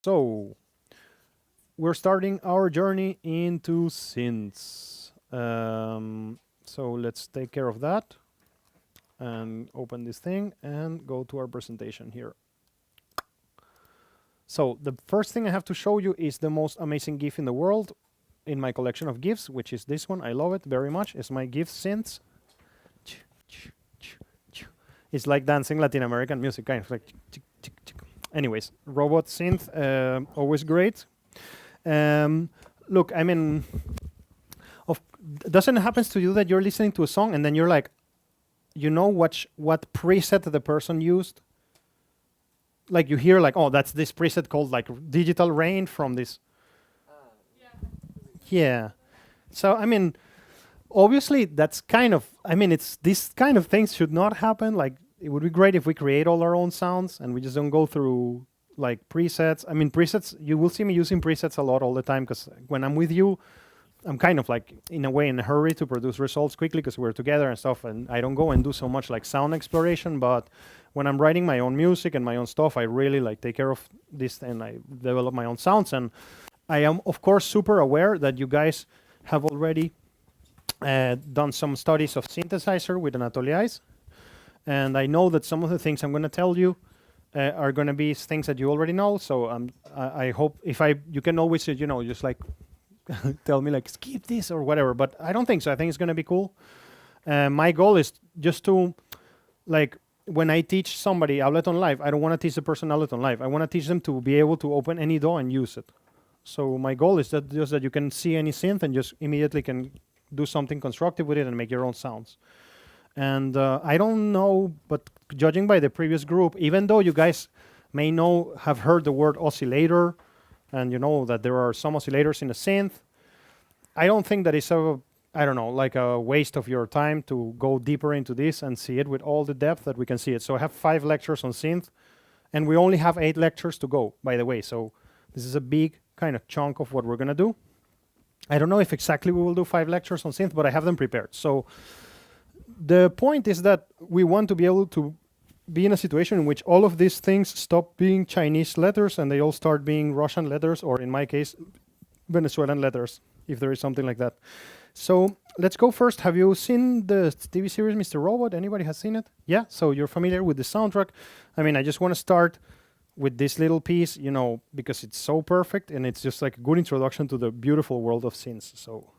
So we're starting our journey into synths. So let's take care of that and open this thing and go to our presentation here. So the first thing I have to show you is the most amazing GIF in the world in my collection of GIFs, which is this one. I love it very much. It's my GIF synths. It's like dancing Latin American music, kind of like. Anyways, robot synth, always great. Look, I mean, doesn't it happen to you that you're listening to a song and then you're like, you know what preset the person used? Like you hear like, oh, that's this preset called like Digital Rain from this. Yeah. So, I mean, obviously that's kind of, I mean, it's this kind of things should not happen. Like it would be great if we create all our own sounds and we just don't go through like presets. I mean, presets, you will see me using presets a lot all the time because when I'm with you, I'm kind of like in a way in a hurry to produce results quickly because we're together and stuff, and I don't go and do so much like sound exploration. But when I'm writing my own music and my own stuff, I really like take care of this and I develop my own sounds. And I am of course super aware that you guys have already done some studies of synthesizer with Anatoly Ice, and I know that some of the things I'm going to tell you are going to be things that you already know. So I hope you can always just like tell me like skip this or whatever, but I don't think so. I think it's going to be cool. My goal is just to like when I teach somebody Ableton Live, I don't want to teach the person Ableton Live. I want to teach them to be able to open any DAW and use it. So my goal is that just that you can see any synth and just immediately can do something constructive with it and make your own sounds. And I don't know, but judging by the previous group, even though you guys may have heard the word oscillator, and you know that there are some oscillators in a synth, I don't think that it's like a waste of your time to go deeper into this and see it with all the depth that we can see it. So I have 5 lectures on synth, and we only have 8 lectures to go, by the way. So this is a big kind of chunk of what we're going to do. I don't know if exactly we will do 5 lectures on synth, but I have them prepared. So the point is that we want to be able to be in a situation in which all of these things stop being Chinese letters and they all start being Russian letters, or in my case, Venezuelan letters, if there is something like that. So let's go first. Have you seen the TV series Mr. Robot? Anybody has seen it? Yeah, so you're familiar with the soundtrack. I mean, I just want to start with this little piece, because it's so perfect and it's just like a good introduction to the beautiful world of synths. So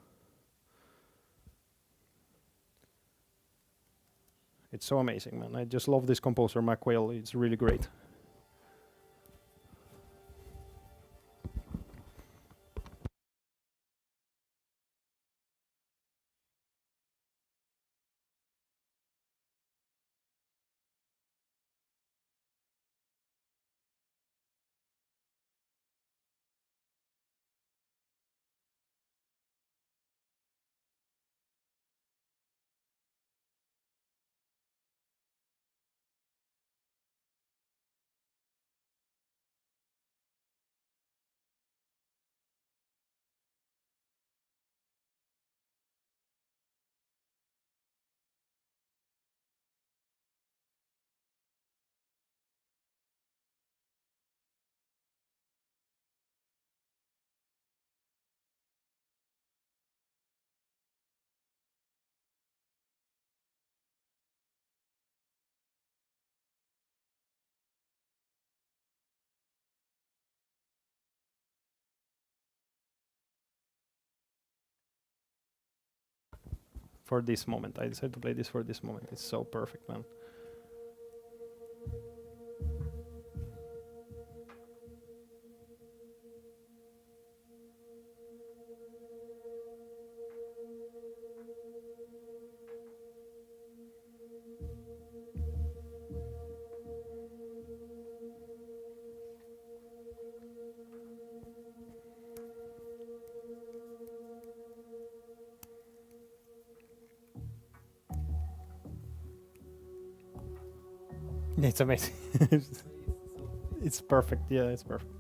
it's so amazing, man. I just love this composer, Mac Whale. It's really great. For this moment. I decided to play this for this moment. It's so perfect, man. It's amazing. It's perfect. Yeah, it's perfect.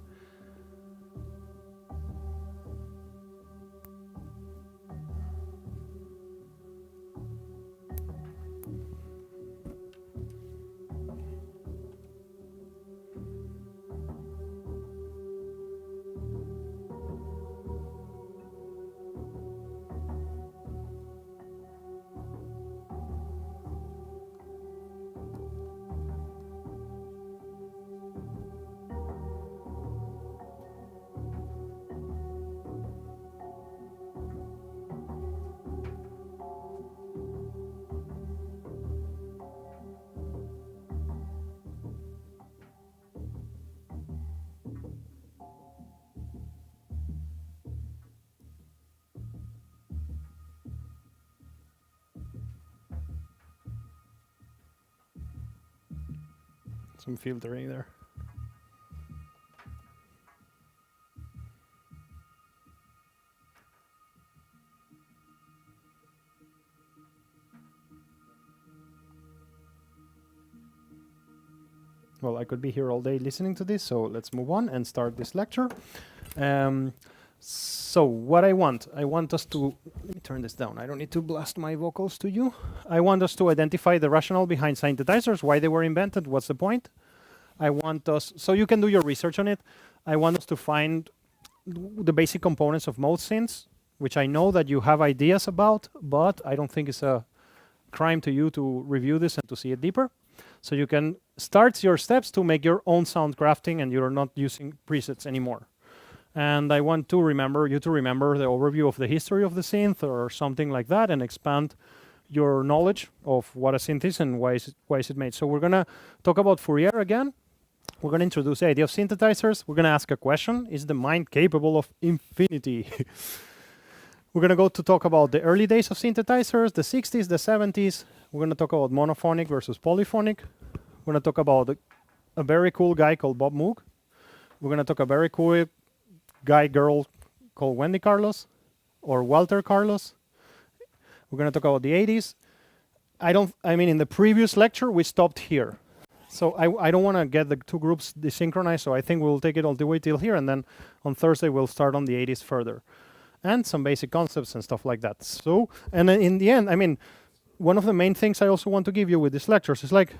some filtering there. Well, I could be here all day listening to this, so let's move on and start this lecture. So what I want us to, let me turn this down. I don't need to blast my vocals to you. I want us to identify the rationale behind synthesizers, why they were invented, what's the point. I want us, so you can do your research on it. I want us to find the basic components of most synths, which I know that you have ideas about, but I don't think it's a crime to you to review this and to see it deeper. So you can start your steps to make your own sound crafting and you're not using presets anymore. And I want to remember you to remember the overview of the history of the synth or something like that and expand your knowledge of what a synth is and why is it made. So we're going to talk about Fourier again. We're going to introduce the idea of synthesizers. We're going to ask a question. Is the mind capable of infinity? We're going to go to talk about the early days of synthesizers, the 60s, the 70s. We're going to talk about monophonic versus polyphonic. We're going to talk about a very cool guy called Bob Moog. We're going to talk a very cool girl called Wendy Carlos or Walter Carlos. We're going to talk about the 80s. I mean, in the previous lecture, we stopped here. So I don't want to get the two groups desynchronized, so I think we'll take it all the way till here, and then on Thursday, we'll start on the 80s further. And some basic concepts and stuff like that. So, and then in the end, I mean, one of the main things I also want to give you with these lectures is like,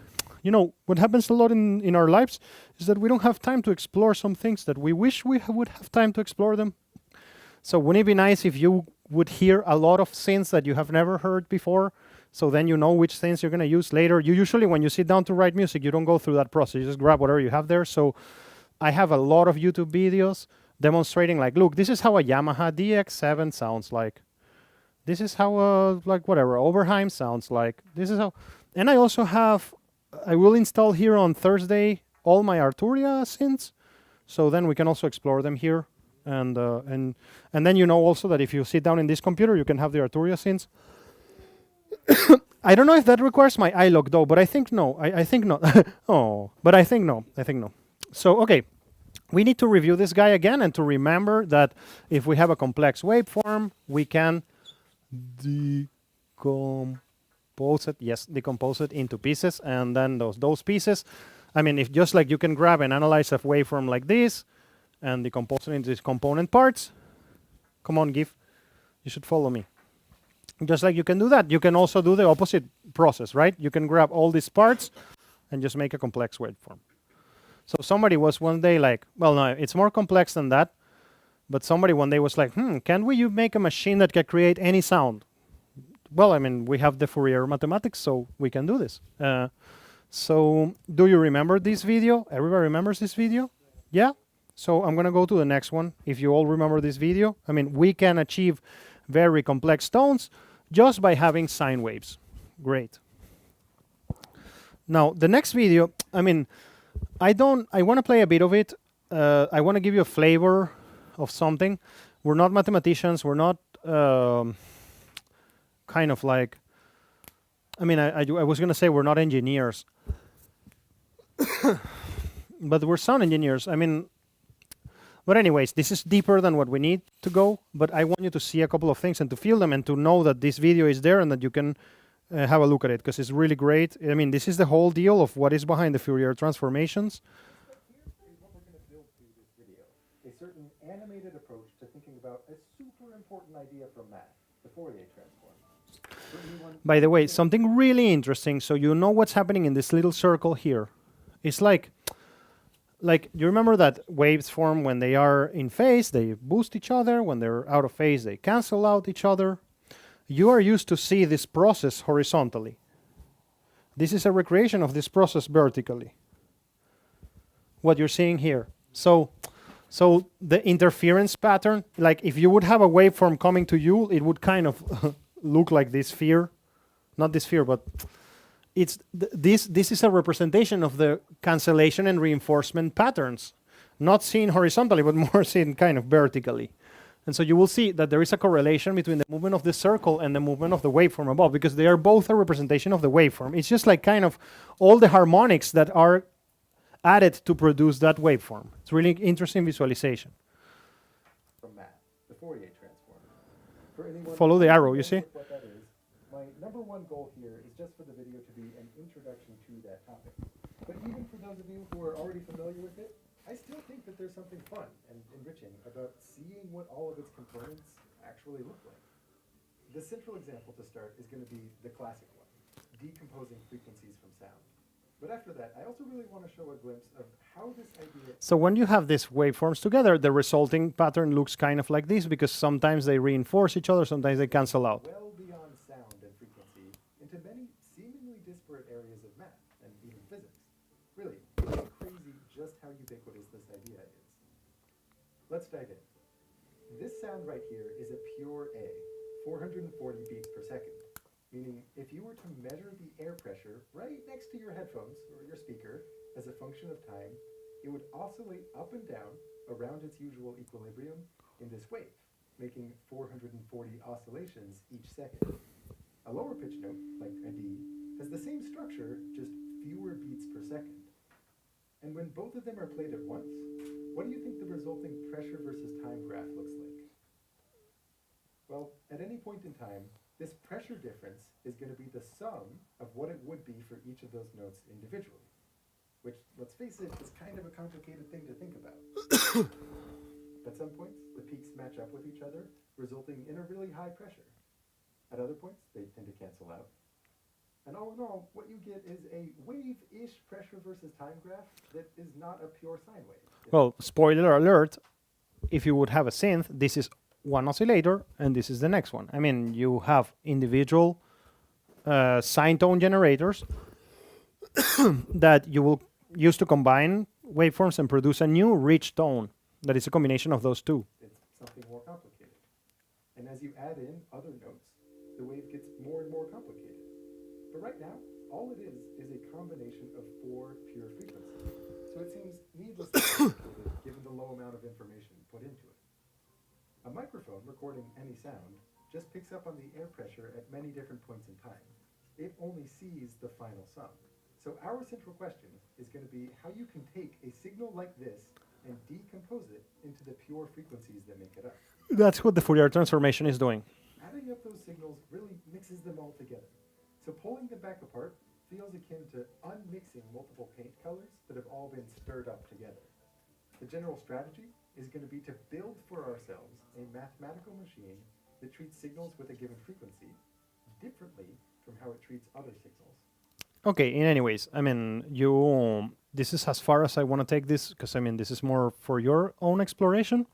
you know, what happens a lot in our lives is that we don't have time to explore some things that we wish we would have time to explore them. So wouldn't it be nice if you would hear a lot of synths that you have never heard before? So then you know which synths you're going to use later. You usually, when you sit down to write music, you don't go through that process. You just grab whatever you have there. So I have a lot of YouTube videos demonstrating like, look, this is how a Yamaha DX7 sounds like. This is how like whatever Oberheim sounds like. This is how, and I also have, I will install here on Thursday all my Arturia synths. So then we can also explore them here. And then you know also that if you sit down in this computer, you can have the Arturia synths. I don't know if that requires my iLog though, but I think no. I think not. Oh, but I think no. I think no. So, okay. We need to review this guy again and to remember that if we have a complex waveform, we can decompose it into pieces, and then those pieces, I mean, if just like you can grab and analyze a waveform like this and decompose it into its component parts. Come on, GIF. You should follow me. Just like you can do that, you can also do the opposite process, right? You can grab all these parts and just make a complex waveform. So somebody was one day like, well, no, it's more complex than that. But somebody one day was like, can you make a machine that can create any sound? Well, I mean, we have the Fourier mathematics, so we can do this. So do you remember this video? Everybody remembers this video? Yeah? So I'm going to go to the next one. If you all remember this video, I mean, we can achieve very complex tones just by having sine waves. Great. Now, the next video, I mean, I want to play a bit of it. I want to give you a flavor of something. We're not mathematicians. We're not kind of like, I mean, I was going to say we're not engineers. But we're sound engineers. I mean, but anyways, this is deeper than what we need to go. But I want you to see a couple of things and to feel them and to know that this video is there and that you can have a look at it because it's really great. I mean, this is the whole deal of what is behind the Fourier transformations. Here's what we're going to build through this video. A certain animated approach to thinking about a super important idea from math, the Fourier transform. By the way, something really interesting, so you know what's happening in this little circle here. It's like you remember that waves form when they are in phase, they boost each other. When they're out of phase, they cancel out each other. You are used to see this process horizontally. This is a recreation of this process vertically. What you're seeing here. So the interference pattern, like if you would have a waveform coming to you, it would kind of look like this sphere. Not this sphere, but it's this is a representation of the cancellation and reinforcement patterns. Not seen horizontally, but more seen kind of vertically. And so you will see that there is a correlation between the movement of the circle and the movement of the waveform above, because they are both a representation of the waveform. It's just like kind of all the harmonics that are added to produce that waveform. It's really interesting visualization. From Matt, the Fourier transform. For anyone Follow the who arrow, you knows see? what that is, my number one goal here is just for the video to be an introduction to that topic. But even for those of you who are already familiar with it, I still think that there's something fun and enriching about seeing what all of its components actually look like. The central example to start is going to be the classic one, decomposing frequencies from sound. But after that, I also really want to show a glimpse of how this idea... So when you have these waveforms together, the resulting pattern looks kind of like this because sometimes they reinforce each other, sometimes they cancel out. well beyond sound and frequency into many seemingly disparate areas of math and even physics. Really, it's crazy just how ubiquitous this idea is. Let's dive in. This sound right here is a pure A, 440 beats per second, meaning if you were to measure the air pressure right next to your headphones or your speaker as a function of time, it would oscillate up and down around its usual equilibrium in this wave, making 440 oscillations each second. A lower pitch note, like a D, has the same structure, just fewer beats per second. And when both of them are played at once, what do you think the resulting pressure versus time graph looks like? Well, at any point in time, this pressure difference is going to be the sum of what it would be for each of those notes individually, which, let's face it, is kind of a complicated thing to think about. At some points, the peaks match up with each other, resulting in a really high pressure. At other points, they tend to cancel out. And all in all, what you get is a wave-ish pressure versus time graph that is not a pure sine wave. Well, spoiler alert, if you would have a synth, this is one oscillator and this is the next one. I mean, you have individual sine tone generators that you will use to combine waveforms and produce a new rich tone that is a combination of those two. It's something more complicated. And as you add in other notes, the wave gets more and more complicated. But right now, all it is a combination of 4 pure frequencies. So it seems needlessly complicated given the low amount of information put into it. A microphone recording any sound just picks up on the air pressure at many different points in time. It only sees the final sum. So our central question is going to be how you can take a signal like this and decompose it into the pure frequencies that make it up. That's what the Fourier transformation is doing. Adding up those signals really mixes them all together. So pulling them back apart feels akin to unmixing multiple paint colors that have all been stirred up together. The general strategy is going to be to build for ourselves a mathematical machine that treats signals with a given frequency differently from how it treats other signals. Okay, in any ways, I mean, this is as far as I want to take this, because I mean, this is more for your own exploration.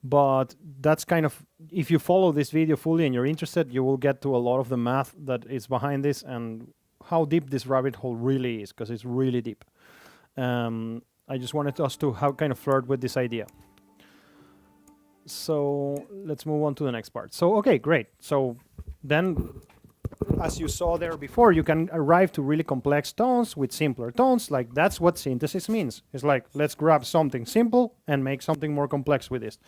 But that's kind of, if you follow this video fully and you're interested, you will get to a lot of the math that is behind this and how deep this rabbit hole really is, because it's really deep. I just wanted us to kind of flirt with this idea. So let's move on to the next part. So, okay, great. So then, as you saw there before, you can arrive to really complex tones with simpler tones. Like, that's what synthesis means. It's like, let's grab something simple and make something more complex with this.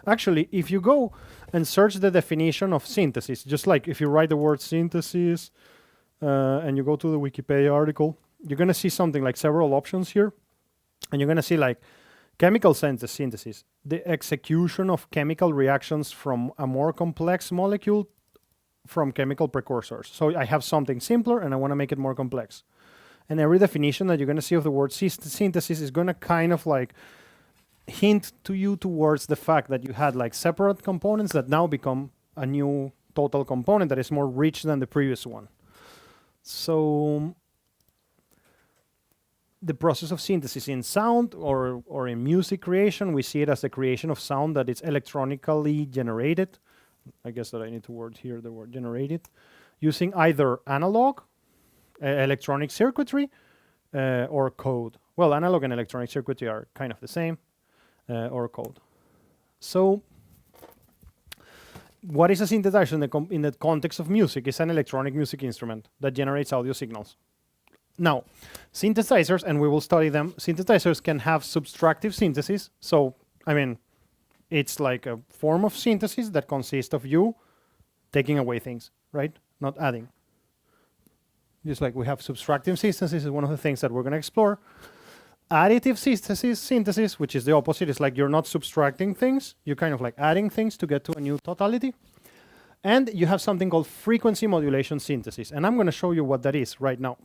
Actually, if you go and search the definition of synthesis, just like if you write the word synthesis and you go to the Wikipedia article, you're going to see something like several options here. And you're going to see like chemical synthesis, the execution of chemical reactions from a more complex molecule from chemical precursors. So I have something simpler and I want to make it more complex. And every definition that you're going to see of the word synthesis is going to kind of like hint to you towards the fact that you had like separate components that now become a new total component that is more rich than the previous one. So the process of synthesis in sound or in music creation, we see it as the creation of sound that is electronically generated. I guess that I need to word here the word generated, using either analog, electronic circuitry, or code. Well, analog and electronic circuitry are kind of the same, or code. So what is a synthesizer in the context of music? It's an electronic music instrument that generates audio signals. Now, synthesizers, and we will study them, synthesizers can have subtractive synthesis. So, I mean, it's like a form of synthesis that consists of you taking away things, right? Not adding. just like we have subtractive synthesis is one of the things that we're going to explore. Additive synthesis, which is the opposite, is like you're not subtracting things, you're kind of like adding things to get to a new totality. And you have something called frequency modulation synthesis, and I'm going to show you what that is right now.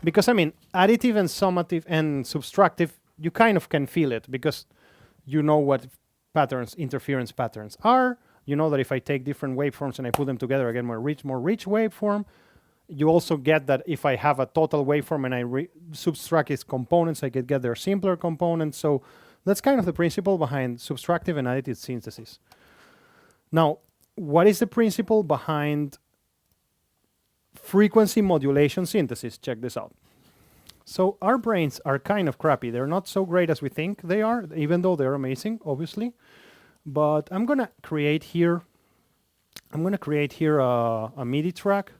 Because I mean, additive and summative and subtractive, you kind of can feel it because you know what patterns, interference patterns are. You know that if I take different waveforms and I put them together, I get more rich waveform. You also get that if I have a total waveform and I subtract its components, I could get their simpler components. So that's kind of the principle behind subtractive and additive synthesis. Now, what is the principle behind frequency modulation synthesis? Check this out. So our brains are kind of crappy. They're not so great as we think they are, even though they're amazing, obviously. But I'm going to create here a MIDI track.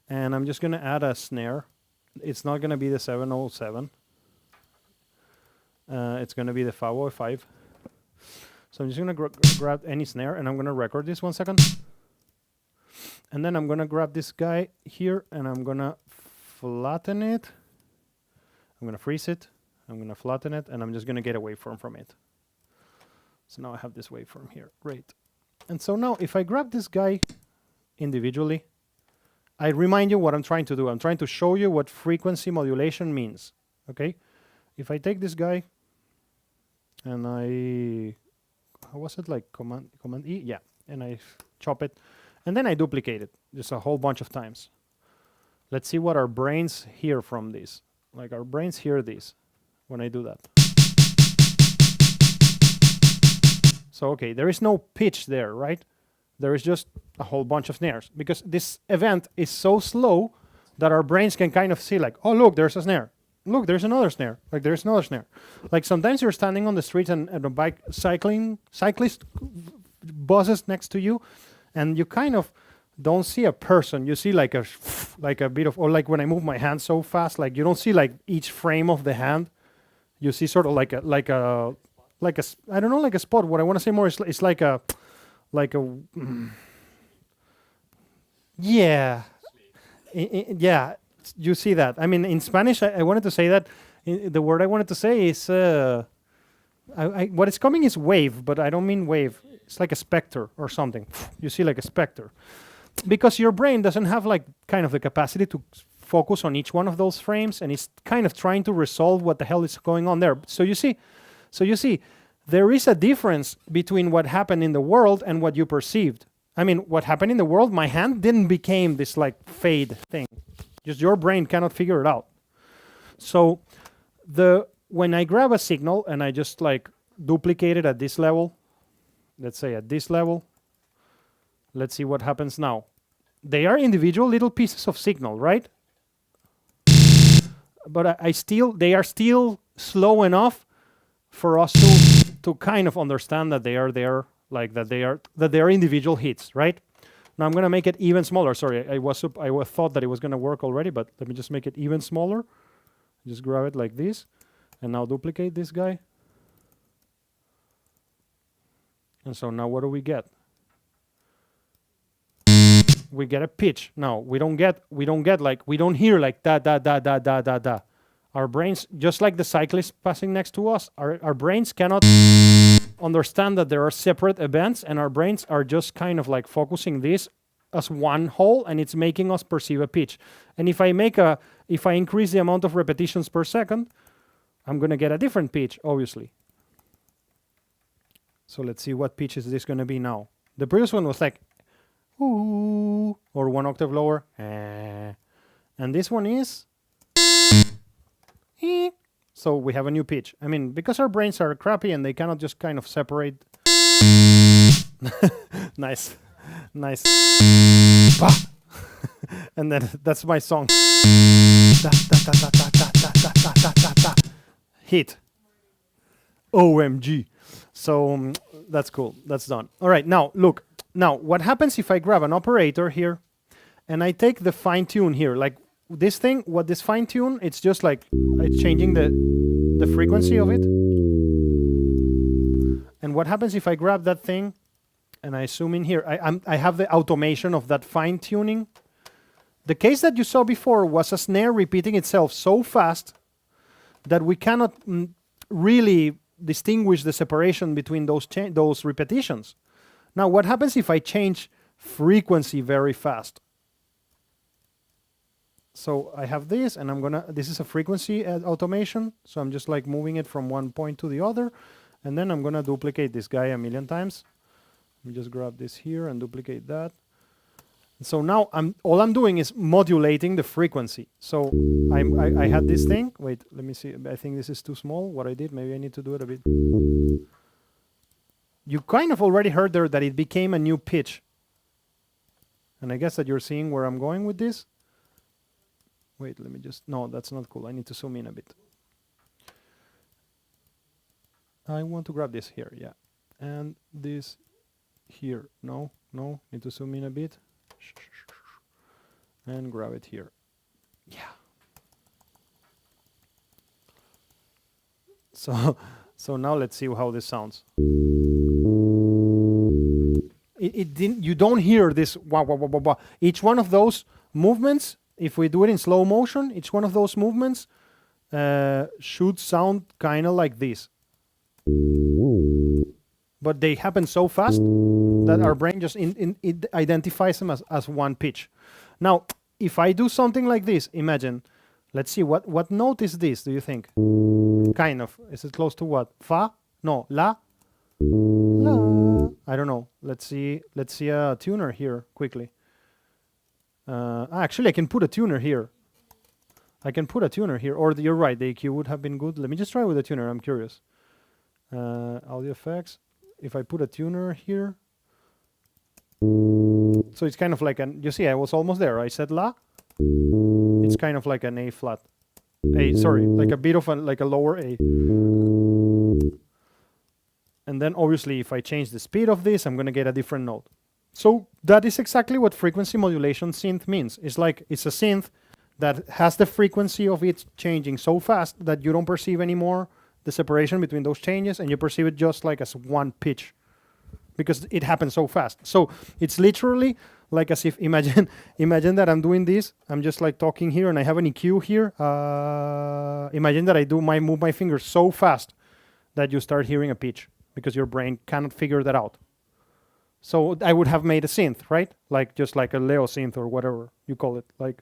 And I'm just going to add a snare. It's not going to be the 707. It's going to be the 505. So I'm just going to grab any snare, and I'm going to record this 1 second. And then I'm going to grab this guy here, and I'm going to flatten it. I'm going to freeze it. I'm going to flatten it, and I'm just going to get a waveform from it. So now I have this waveform here. Great. And so now if I grab this guy individually, I remind you what I'm trying to do. I'm trying to show you what frequency modulation means. Okay? If I take this guy and how was it, like command E? Yeah. And I chop it. And then I duplicate it just a whole bunch of times. Let's see what our brains hear from this. Like our brains hear this when I do that. So, okay, there is no pitch there, right? There is just a whole bunch of snares because this event is so slow that our brains can kind of see like, oh, look, there's a snare. Look, there's another snare. Like there's another snare. Like sometimes you're standing on the street and a bike cyclist buzzes next to you and you kind of don't see a person. You see like a bit of, or like when I move my hand so fast, like you don't see like each frame of the hand. You see sort of like a I don't know, like a spot. What I want to say more is it's like a yeah, yeah, you see that. I mean, in Spanish, I wanted to say that the word I wanted to say is what is coming is wave, but I don't mean wave. It's like a specter or something. You see like a specter because your brain doesn't have like kind of the capacity to focus on each one of those frames, and it's kind of trying to resolve what the hell is going on there. So you see, there is a difference between what happened in the world and what you perceived. I mean, what happened in the world, my hand didn't become this like fade thing. Just your brain cannot figure it out. So when I grab a signal and I just like duplicate it at this level, let's say at this level, let's see what happens now. They are individual little pieces of signal, right? But they are still slow enough for us to kind of understand that they are there, like that they are individual hits, right? Now I'm gonna make it even smaller. Sorry, I thought that it was gonna work already, but let me just make it even smaller. Just grab it like this, and now duplicate this guy. And so now what do we get? We get a pitch. Now we don't hear like da da da da da da da. Our brains, just like the cyclist passing next to us, our brains cannot understand that there are separate events, and our brains are just kind of like focusing this as one whole, and it's making us perceive a pitch. And if I increase the amount of repetitions per second, I'm gonna get a different pitch, obviously. So let's see what pitch is this gonna be now. The previous one was like, ooh, or 1 octave lower, and this one is. So we have a new pitch. I mean, because our brains are crappy and they cannot just kind of separate. Nice. And then that's my song. Hit. OMG. So that's cool. That's done. All right. Now, look. Now, what happens if I grab an operator here and I take the fine tune here? Like this thing, what this fine tune, it's just like it's changing the frequency of it. And what happens if I grab that thing and I zoom in here? I have the automation of that fine tuning. The case that you saw before was a snare repeating itself so fast that we cannot really distinguish the separation between those repetitions. Now, what happens if I change frequency very fast? So I have this, and this is a frequency automation. So I'm just like moving it from one point to the other. And then I'm gonna duplicate this guy a million times. Let me just grab this here and duplicate that. So now all I'm doing is modulating the frequency. So I had this thing. Wait, let me see. I think this is too small. What I did, maybe I need to do it a bit. You kind of already heard there that it became a new pitch. And I guess that you're seeing where I'm going with this. Wait, let me just, no, that's not cool. I need to zoom in a bit. I want to grab this here, yeah. And this here, no, need to zoom in a bit. And grab it here. Yeah. So now let's see how this sounds. You don't hear this wah, wah, wah, wah, wah. Each one of those movements, if we do it in slow motion, each one of those movements should sound kind of like this. But they happen so fast that our brain just it identifies them as one pitch. Now, if I do something like this, imagine, let's see, what note is this, do you think? Kind of. Is it close to what? Fa? No, la? La. I don't know. Let's see a tuner here quickly. Actually, I can put a tuner here. Or you're right, the EQ would have been good. Let me just try with a tuner, I'm curious. Audio effects. If I put a tuner here. So it's kind of like you see, I was almost there. I said la. It's kind of like an A flat. Like a bit of like a lower A. And then obviously if I change the speed of this, I'm going to get a different note. So that is exactly what frequency modulation synth means. It's like it's a synth that has the frequency of it changing so fast that you don't perceive anymore the separation between those changes, and you perceive it just like as one pitch because it happens so fast. So it's literally like as if imagine that I'm doing this. I'm just like talking here and I have an EQ here. Imagine that I move my fingers so fast that you start hearing a pitch because your brain cannot figure that out. So I would have made a synth, right? Like just like a Leo synth or whatever you call it. Like,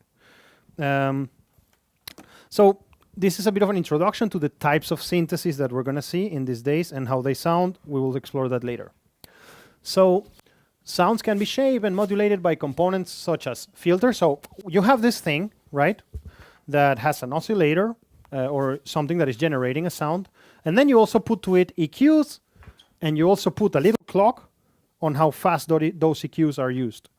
so this is a bit of an introduction to the types of synthesis that we're going to see in these days and how they sound. We will explore that later. So sounds can be shaped and modulated by components such as filters. So you have this thing, right, that has an oscillator or something that is generating a sound. And then you also put to it EQs, and you also put a little clock on how fast those EQs are used.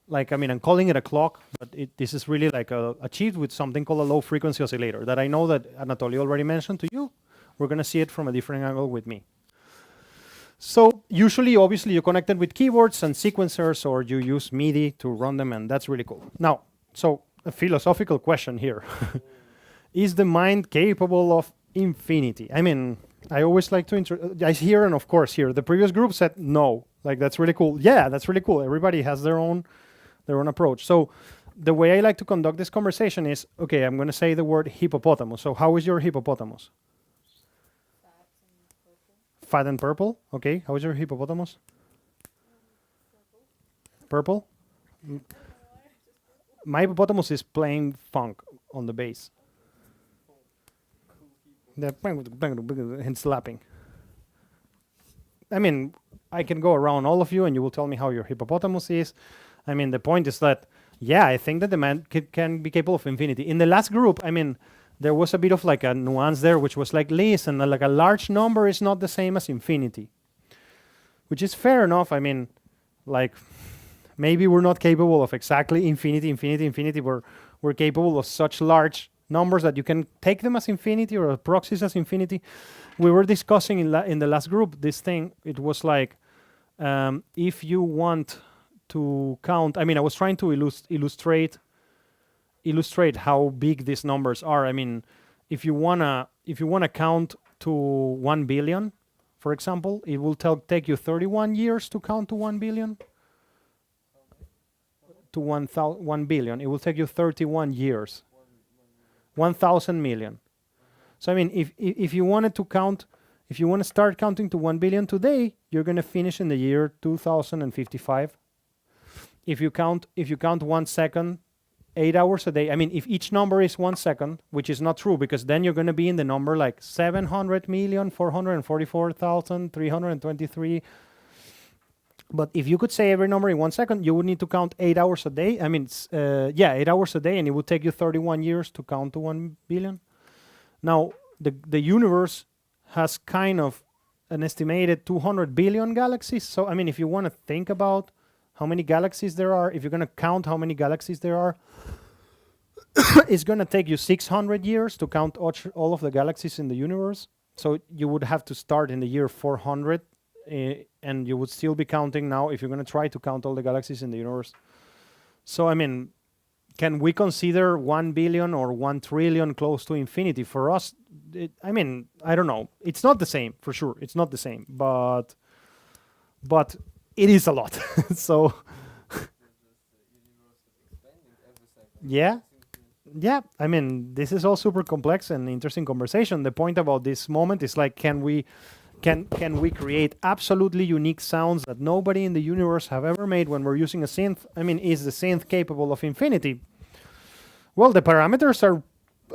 Like, I mean, I'm calling it a clock, but this is really like achieved with something called a low frequency oscillator that I know that Anatoly already mentioned to you. We're going to see it from a different angle with me. So usually, obviously, you connect it with keyboards and sequencers, or you use MIDI to run them, and that's really cool. Now, so a philosophical question here. Is the mind capable of infinity? I mean, I always like to I hear, and of course here, the previous group said no. Like, that's really cool. Yeah, that's really cool. Everybody has their own approach. So the way I like to conduct this conversation is, okay, I'm going to say the word hippopotamus. So how is your hippopotamus? Fat and purple. Okay, how is your hippopotamus? Purple? My hippopotamus is playing funk on the bass. And slapping. I mean, I can go around all of you and you will tell me how your hippopotamus is. I mean, the point is that, yeah, I think that the man can be capable of infinity. In the last group, I mean, there was a bit of like a nuance there, which was like, listen, like a large number is not the same as infinity, which is fair enough. I mean, like, maybe we're not capable of exactly infinity. We're capable of such large numbers that you can take them as infinity or proxies as infinity. We were discussing in the last group this thing. It was like, if you want to count, I mean, I was trying to illustrate how big these numbers are. I mean, if you wanna count to 1 billion, for example, it will take you 31 years to count to 1 billion. to 1 billion, it will take you 31 years. 1,000 million. So I mean, if you wanted to count, if you want to start counting to 1 billion today, you're going to finish in the year 2055. If you count 1 second, 8 hours a day. I mean, if each number is 1 second, which is not true, because then you're going to be in the number like 700,444,323. But if you could say every number in 1 second, you would need to count 8 hours a day. I mean, 8 hours a day, and it would take you 31 years to count to 1 billion. Now, the universe has kind of an estimated 200 billion galaxies. So, I mean, if you want to think about how many galaxies there are, if you're going to count how many galaxies there are, it's going to take you 600 years to count all of the galaxies in the universe. So you would have to start in the year 400, and you would still be counting now if you're going to try to count all the galaxies in the universe. So, I mean, can we consider 1 billion or 1 trillion close to infinity? For us, I mean, I don't know. It's not the same, for sure. It's not the same, but it is a lot. So, yeah. I mean, this is all super complex and interesting conversation. The point about this moment is like, can we create absolutely unique sounds that nobody in the universe have ever made when we're using a synth? I mean, is the synth capable of infinity? Well, the parameters are,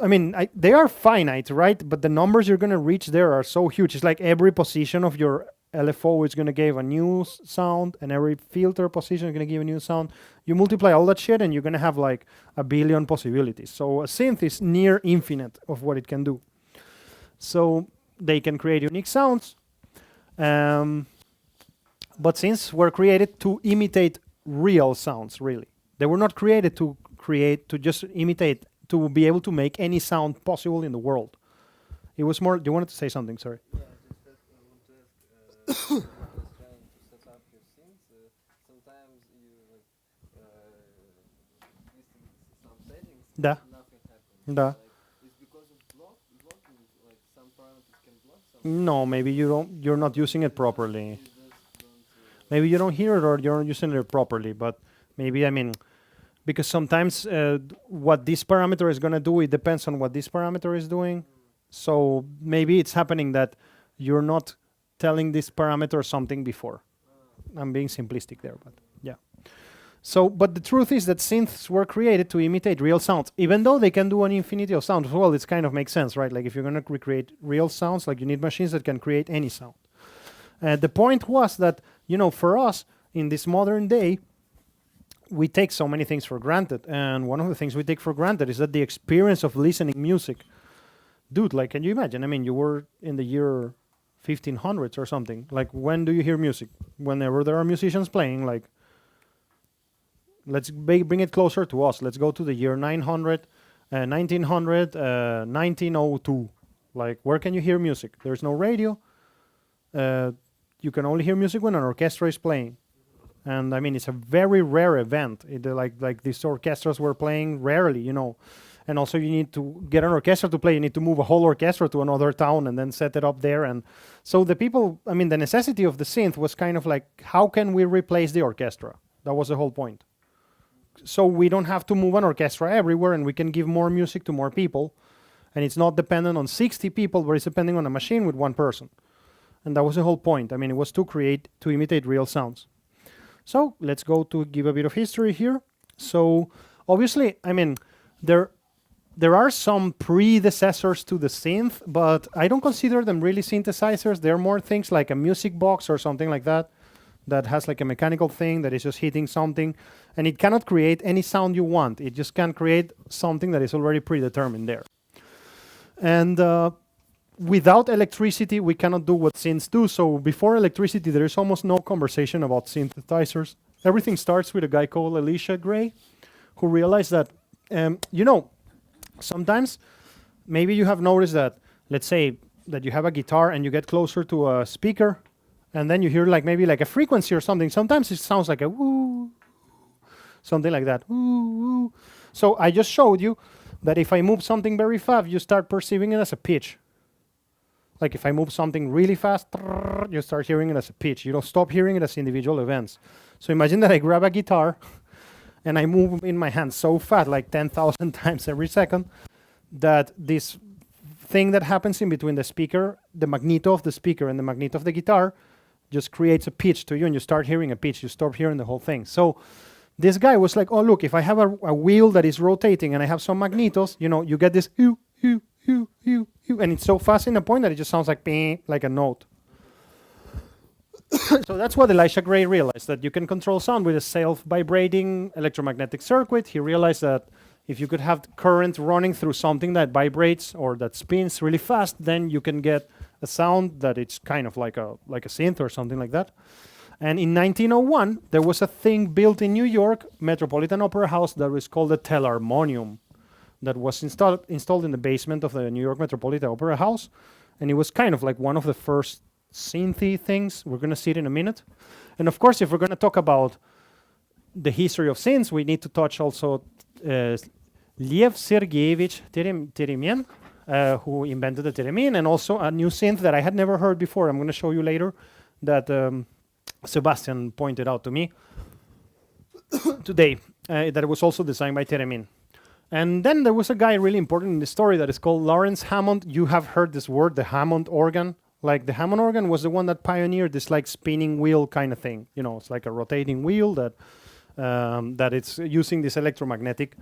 I mean, they are finite, right? But the numbers you're going to reach there are so huge. It's like every position of your LFO is going to give a new sound, and every filter position is going to give a new sound. You multiply all that shit, and you're going to have like a billion possibilities. So a synth is near infinite of what it can do. So they can create unique sounds. But synths were created to imitate real sounds, really. They were not created to just imitate, to be able to make any sound possible in the world. It was more, you wanted to say something, sorry. Yeah, just that I want to ask, when I was trying to set up your synths, sometimes you listing some settings, Да. nothing happens. Да. Like, it's because of blocking, like some parameters can block something. No, maybe you're not using it properly. You just don't, Maybe you don't hear it or you're not using it properly, but maybe, I mean, because sometimes what this parameter is going to do, it depends on what this parameter is doing. So maybe it's happening that you're not telling this parameter something before. I'm being simplistic there, but yeah. So, but the truth is that synths were created to imitate real sounds, even though they can do an infinity of sounds. Well, it kind of makes sense, right? Like if you're going to recreate real sounds, like you need machines that can create any sound. The point was that, you know, for us in this modern day, we take so many things for granted. And one of the things we take for granted is that the experience of listening music. Dude, like, can you imagine? I mean, you were in the year 1500s or something. Like, when do you hear music? Whenever there are musicians playing, like, let's bring it closer to us. Let's go to the year 900, 1900, 1902. Like, where can you hear music? There's no radio. You can only hear music when an orchestra is playing. And I mean, it's a very rare event. Like these orchestras were playing rarely, you know. And also you need to get an orchestra to play. You need to move a whole orchestra to another town and then set it up there. And so the people, I mean, the necessity of the synth was kind of like, how can we replace the orchestra? That was the whole point. So we don't have to move an orchestra everywhere, and we can give more music to more people. And it's not dependent on 60 people, but it's depending on a machine with one person. And that was the whole point. I mean, it was to imitate real sounds. So let's go to give a bit of history here. So obviously, I mean, there are some predecessors to the synth, but I don't consider them really synthesizers. They're more things like a music box or something like that has like a mechanical thing that is just hitting something, and it cannot create any sound you want. It just can create something that is already predetermined there. And without electricity, we cannot do what synths do. So before electricity, there is almost no conversation about synthesizers. Everything starts with a guy called Elisha Gray, who realized that, you know, sometimes maybe you have noticed that, let's say that you have a guitar and you get closer to a speaker, and then you hear like maybe like a frequency or something. Sometimes it sounds like a woo, something like that. Woo, woo. So I just showed you that if I move something very fast, you start perceiving it as a pitch. Like if I move something really fast, you start hearing it as a pitch. You don't stop hearing it as individual events. So imagine that I grab a guitar and I move in my hand so fast, like 10,000 times every second, that this thing that happens in between the speaker, the magneto of the speaker and the magneto of the guitar, just creates a pitch to you, and you start hearing a pitch. You stop hearing the whole thing. So this guy was like, oh, look, if I have a wheel that is rotating and I have some magnetos, you know, you get this hoo, hoo, hoo, hoo, hoo, and it's so fast in the point that it just sounds like ping, like a note. So that's what Elisha Gray realized, that you can control sound with a self-vibrating electromagnetic circuit. He realized that if you could have current running through something that vibrates or that spins really fast, then you can get a sound that it's kind of like a synth or something like that. And in 1901, there was a thing built in New York, Metropolitan Opera House, that was called the Telharmonium, that was installed in the basement of the New York Metropolitan Opera House. And it was kind of like one of the first synthy things. We're going to see it in a minute. And of course, if we're going to talk about the history of synths, we need to touch also Lev Sergeyevich Teremin, who invented the theremin, and also a new synth that I had never heard before. I'm going to show you later, that Sebastian pointed out to me today, that was also designed by Theremin. And then there was a guy really important in the story that is called Lawrence Hammond. You have heard this word, the Hammond organ. Like the Hammond organ was the one that pioneered this like spinning wheel kind of thing. You know, it's like a rotating wheel that it's using this electromagnetic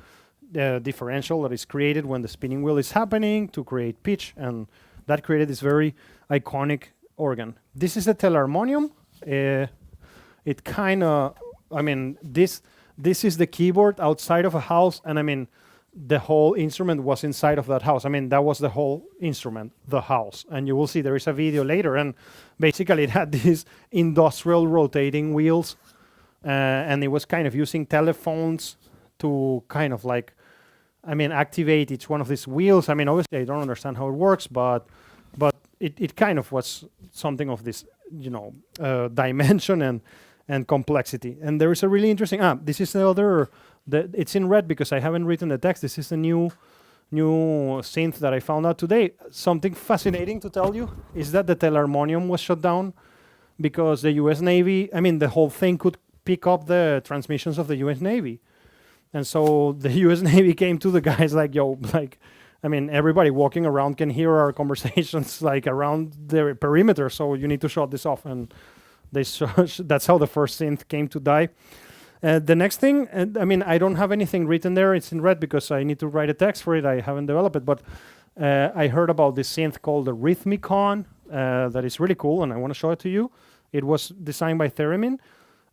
differential that is created when the spinning wheel is happening to create pitch, and that created this very iconic organ. This is the Telharmonium. It kind of, I mean, this is the keyboard outside of a house, and I mean, the whole instrument was inside of that house. I mean, that was the whole instrument, the house. And you will see there is a video later, and basically it had these industrial rotating wheels, and it was kind of using telephones to kind of like, I mean, activate each one of these wheels. I mean, obviously I don't understand how it works, but it kind of was something of this, you know, dimension and complexity. And there is a really interesting, this is the other, it's in red because I haven't written the text. This is the new synth that I found out today. Something fascinating to tell you is that the Telharmonium was shut down because the US Navy, I mean, the whole thing could pick up the transmissions of the US Navy. And so the US Navy came to the guys like, yo, like, I mean, everybody walking around can hear our conversations like around the perimeter, so you need to shut this off. And that's how the first synth came to die. The next thing, I mean, I don't have anything written there. It's in red because I need to write a text for it. I haven't developed it, but I heard about this synth called the Rhythmicon that is really cool, and I want to show it to you. It was designed by Theremin,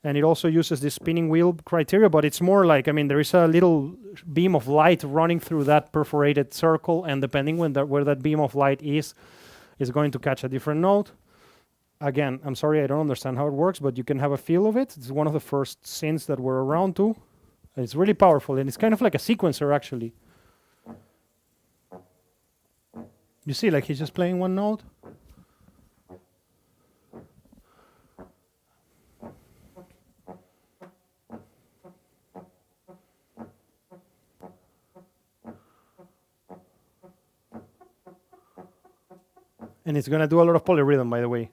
and it also uses this spinning wheel criteria, but it's more like, I mean, there is a little beam of light running through that perforated circle, and depending where that beam of light is going to catch a different note. Again, I'm sorry, I don't understand how it works, but you can have a feel of it. It's one of the first synths that were around too. And it's really powerful, and it's kind of like a sequencer, actually. You see, like he's just playing one note. And it's going to do a lot of polyrhythm, by the way.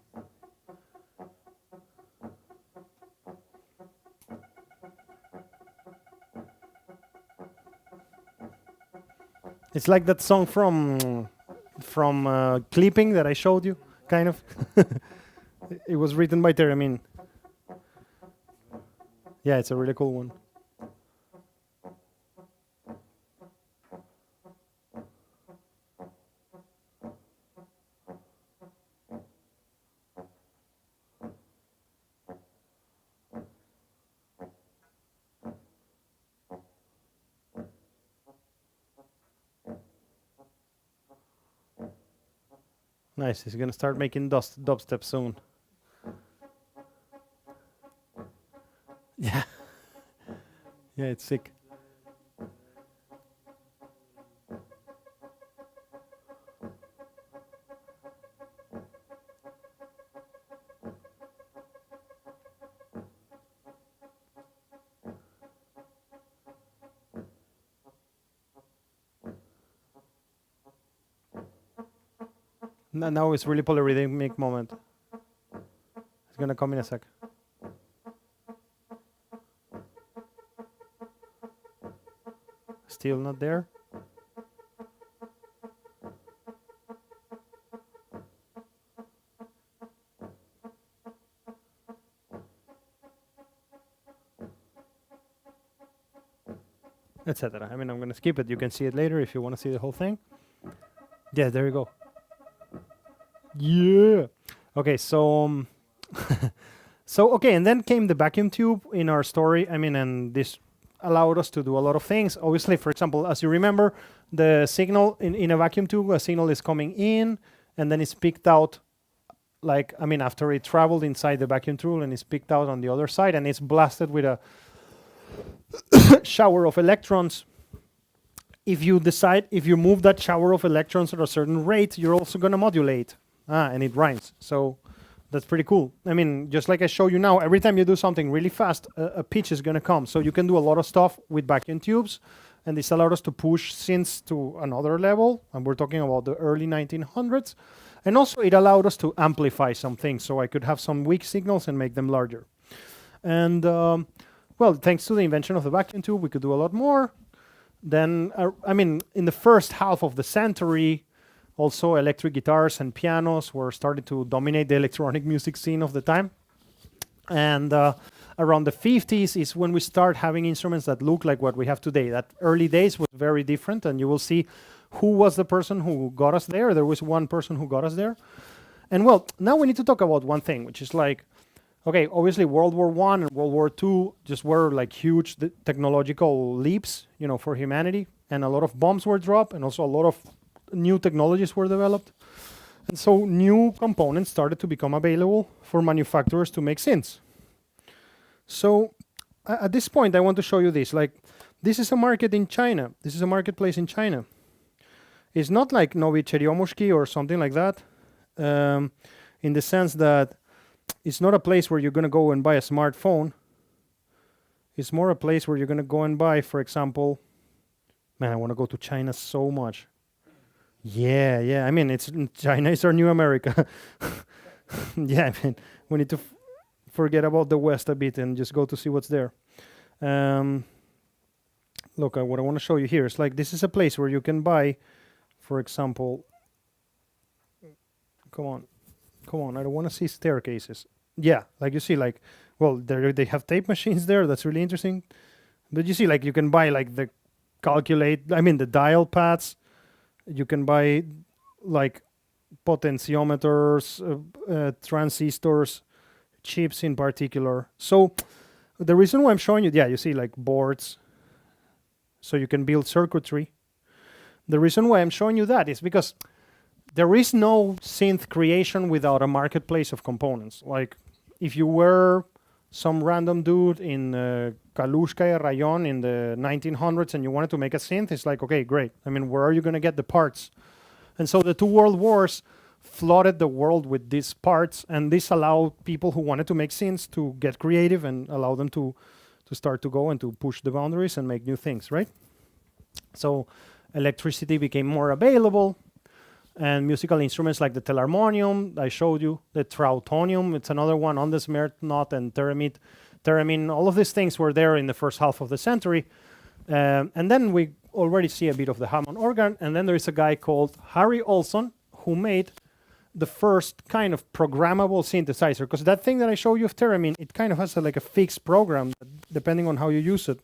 It's like that song from Clipping that I showed you, kind of. It was written by Theremin. Yeah, it's a really cool one. Nice, he's gonna start making dubstep soon. Yeah. Yeah, it's sick. Now it's really polyrhythmic moment. It's gonna come in a sec. still not there. Etc. I mean, I'm going to skip it. You can see it later if you want to see the whole thing. Yeah, there you go. Yeah. Okay, so okay, and then came the vacuum tube in our story. I mean, and this allowed us to do a lot of things. Obviously, for example, as you remember, the signal in a vacuum tube, a signal is coming in, and then it's picked out, like, I mean, after it traveled inside the vacuum tube, and it's picked out on the other side, and it's blasted with a shower of electrons. If you move that shower of electrons at a certain rate, you're also going to modulate. And it rhymes. So that's pretty cool. I mean, just like I show you now, every time you do something really fast, a pitch is going to come. So you can do a lot of stuff with vacuum tubes. And this allowed us to push synths to another level. And we're talking about the early 1900s. And also it allowed us to amplify some things. So I could have some weak signals and make them larger. And well, thanks to the invention of the vacuum tube, we could do a lot more. Then, I mean, in the first half of the century, also electric guitars and pianos were starting to dominate the electronic music scene of the time. And around the 50s is when we start having instruments that look like what we have today. That early days was very different, and you will see who was the person who got us there. There was one person who got us there. And well, now we need to talk about one thing, which is like, okay, obviously World War I and World War II just were like huge technological leaps, you know, for humanity. And a lot of bombs were dropped, and also a lot of new technologies were developed. And so new components started to become available for manufacturers to make synths. So at this point, I want to show you this. Like, this is a market in China. This is a marketplace in China. It's not like Novi Cheryomushki or something like that, in the sense that it's not a place where you're going to go and buy a smartphone. It's more a place where you're going to go and buy, for example, man, I want to go to China so much. Yeah. I mean, China is our new America. Yeah, I mean, we need to forget about the West a bit and just go to see what's there. Look, what I want to show you here is like, this is a place where you can buy, for example, come on, I don't want to see staircases. Yeah, like you see, like, well, they have tape machines there. That's really interesting. But you see, like, you can buy like the dial pads. You can buy like potentiometers, transistors, chips in particular. So the reason why I'm showing you, yeah, you see like boards. So you can build circuitry. The reason why I'm showing you that is because there is no synth creation without a marketplace of components. Like if you were some random dude in Kalushkaya Rayon in the 1900s and you wanted to make a synth, it's like, okay, great. I mean, where are you going to get the parts? And so the two world wars flooded the world with these parts, and this allowed people who wanted to make synths to get creative and allow them to start to go and to push the boundaries and make new things, right? So electricity became more available, and musical instruments like the telharmonium, I showed you, the trautonium, it's another one, on the Smertnot and theremin, all of these things were there in the first half of the century. And then we already see a bit of the Hammond organ, and then there is a guy called Harry Olson who made the first kind of programmable synthesizer, because that thing that I showed you of theremin, it kind of has like a fixed program. Depending on how you use it,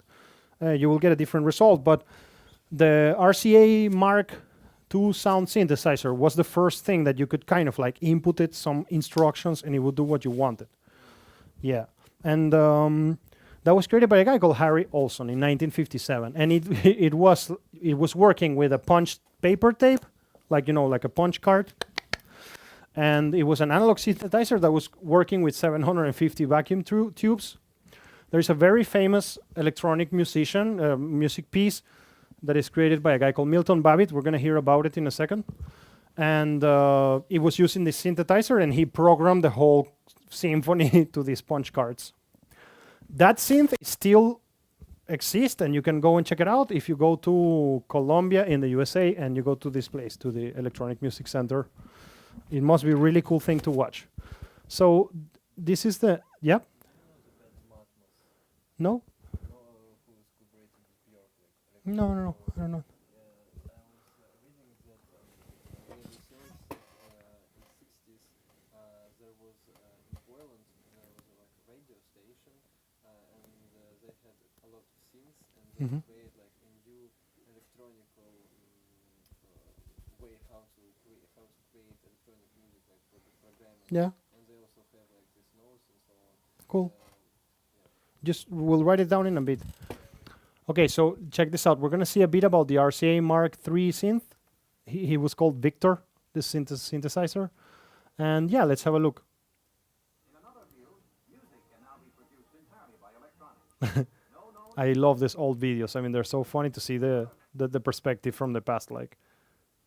you will get a different result. But the RCA Mark II sound synthesizer was the first thing that you could kind of like input it some instructions and it would do what you wanted. Yeah, and that was created by a guy called Harry Olson in 1957, and it was working with a punched paper tape, like, you know, like a punch card. And it was an analog synthesizer that was working with 750 vacuum tubes. There's a very famous electronic musician, music piece that is created by a guy called Milton Babbitt. We're going to hear about it in a second. And it was using this synthesizer, and he programmed the whole symphony to these punch cards. That synth still exists, and you can go and check it out if you go to Colombia in the USA and you go to this place, to the Electronic Music Center. It must be a really cool thing to watch. So this is the, yeah? No? No, no, no, I don't know. I was reading that in the Synths in 60s there was in Poland there was like a radio station and they had a lot of synths and they Mhm. create like a new electronical way how to create electronic music like for the programming. Yeah, And they also have like these notes and so on. cool. Yeah. Just we'll write it down in a bit. Okay, so check this out. We're gonna see a bit about the RCA Mark III synth. He was called Victor, this synthesizer. And yeah, let's have a look. In another view, music can now be produced entirely by electronics. I love these old videos. I mean, they're so funny to see the perspective from the past. Like,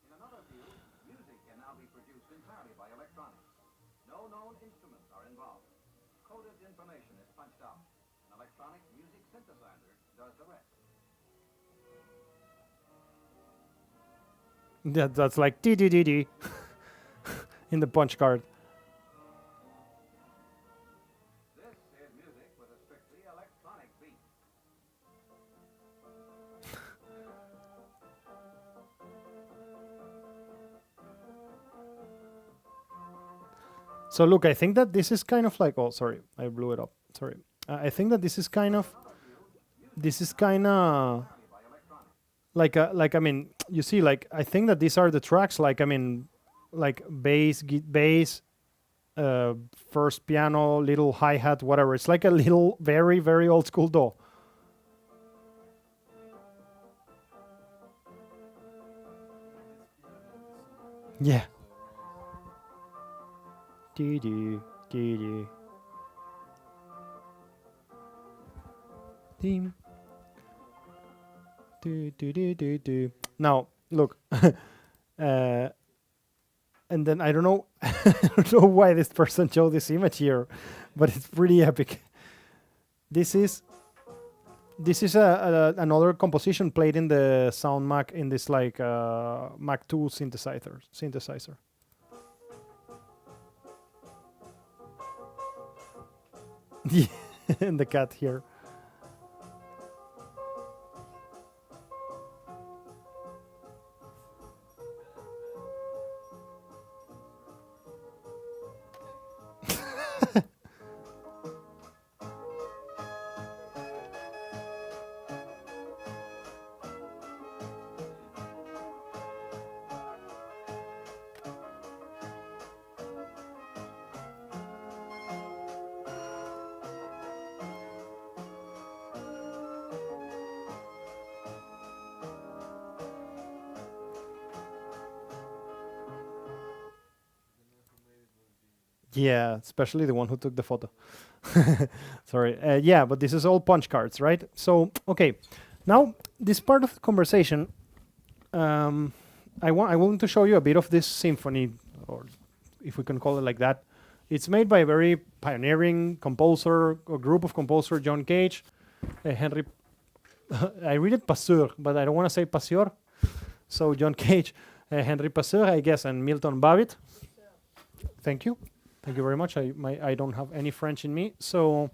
In another view, music can now be produced entirely by electronics. No known instruments are involved. Coded information is punched out. An electronic music synthesizer does the rest. that's like dee in the punch card. This is music with a strictly electronic beat. So look, I think that this is kind of like. Oh, sorry, I blew it up. Sorry. I think that this is kind of like I mean, you see, like I think that these are the tracks. Like I mean, like bass, first piano, little hi hat, whatever. It's like a little very very old school DAW. Yeah. Dee dee dee dee. Team. Do do do do do. Now look, and then I don't know, I don't know why this person showed this image here, but it's pretty epic. This is another composition played in the Sound Mac in this like Mac 2 synthesizer. Yeah, and the cat here. Yeah, especially the one who took the photo. Sorry. Yeah, but this is all punch cards, right? So, okay. Now, this part of the conversation, I want to show you a bit of this symphony, or if we can call it like that. It's made by a very pioneering composer, or group of composer, John Cage, Henry. I read it Passeur, but I don't want to say Passeur. So John Cage, Henry Passeur, I guess, and Milton Babbitt. Thank you. Thank you very much. I don't have any French in me. So,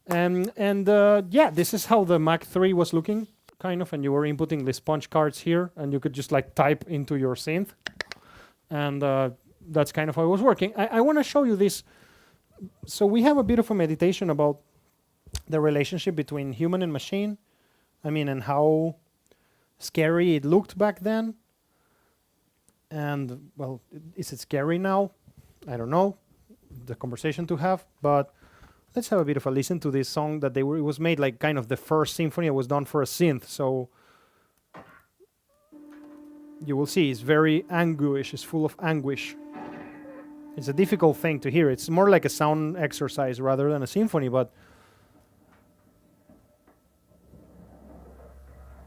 yeah, this is how the Mac 3 was looking, kind of, and you were inputting these punch cards here, and you could just like type into your synth, and that's kind of how it was working. I want to show you this. So we have a bit of a meditation about the relationship between human and machine. I mean, and how scary it looked back then. And well, is it scary now? I don't know, the conversation to have, but let's have a bit of a listen to this song that it was made like kind of the first symphony that was done for a synth. So you will see it's very anguish, it's full of anguish. It's a difficult thing to hear. It's more like a sound exercise rather than a symphony, but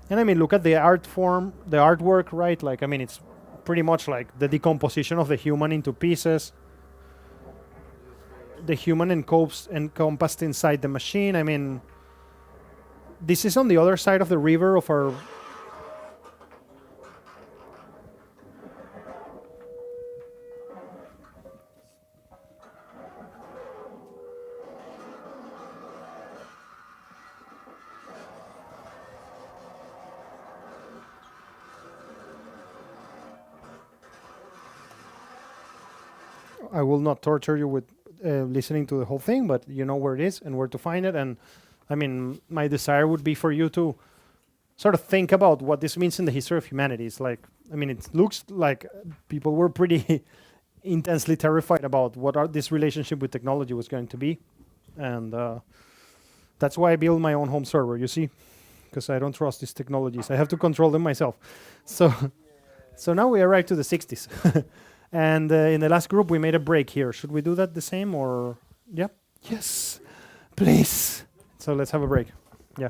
and I mean, look at the art form, the artwork, right? Like, I mean, it's pretty much like the decomposition of the human into pieces. The human encompassed inside the machine. I mean, this is on the other side of the river of our. I will not torture you with listening to the whole thing, but you know where it is and where to find it. And I mean, my desire would be for you to sort of think about what this means in the history of humanity. It's like, I mean, it looks like people were pretty intensely terrified about what this relationship with technology was going to be. And that's why I built my own home server, you see, because I don't trust these technologies. I have to control them myself. So now we arrived to the 60s. And in the last group, we made a break here. Should we do that the same or? Yeah? Yes, please. So let's have a break. Yeah.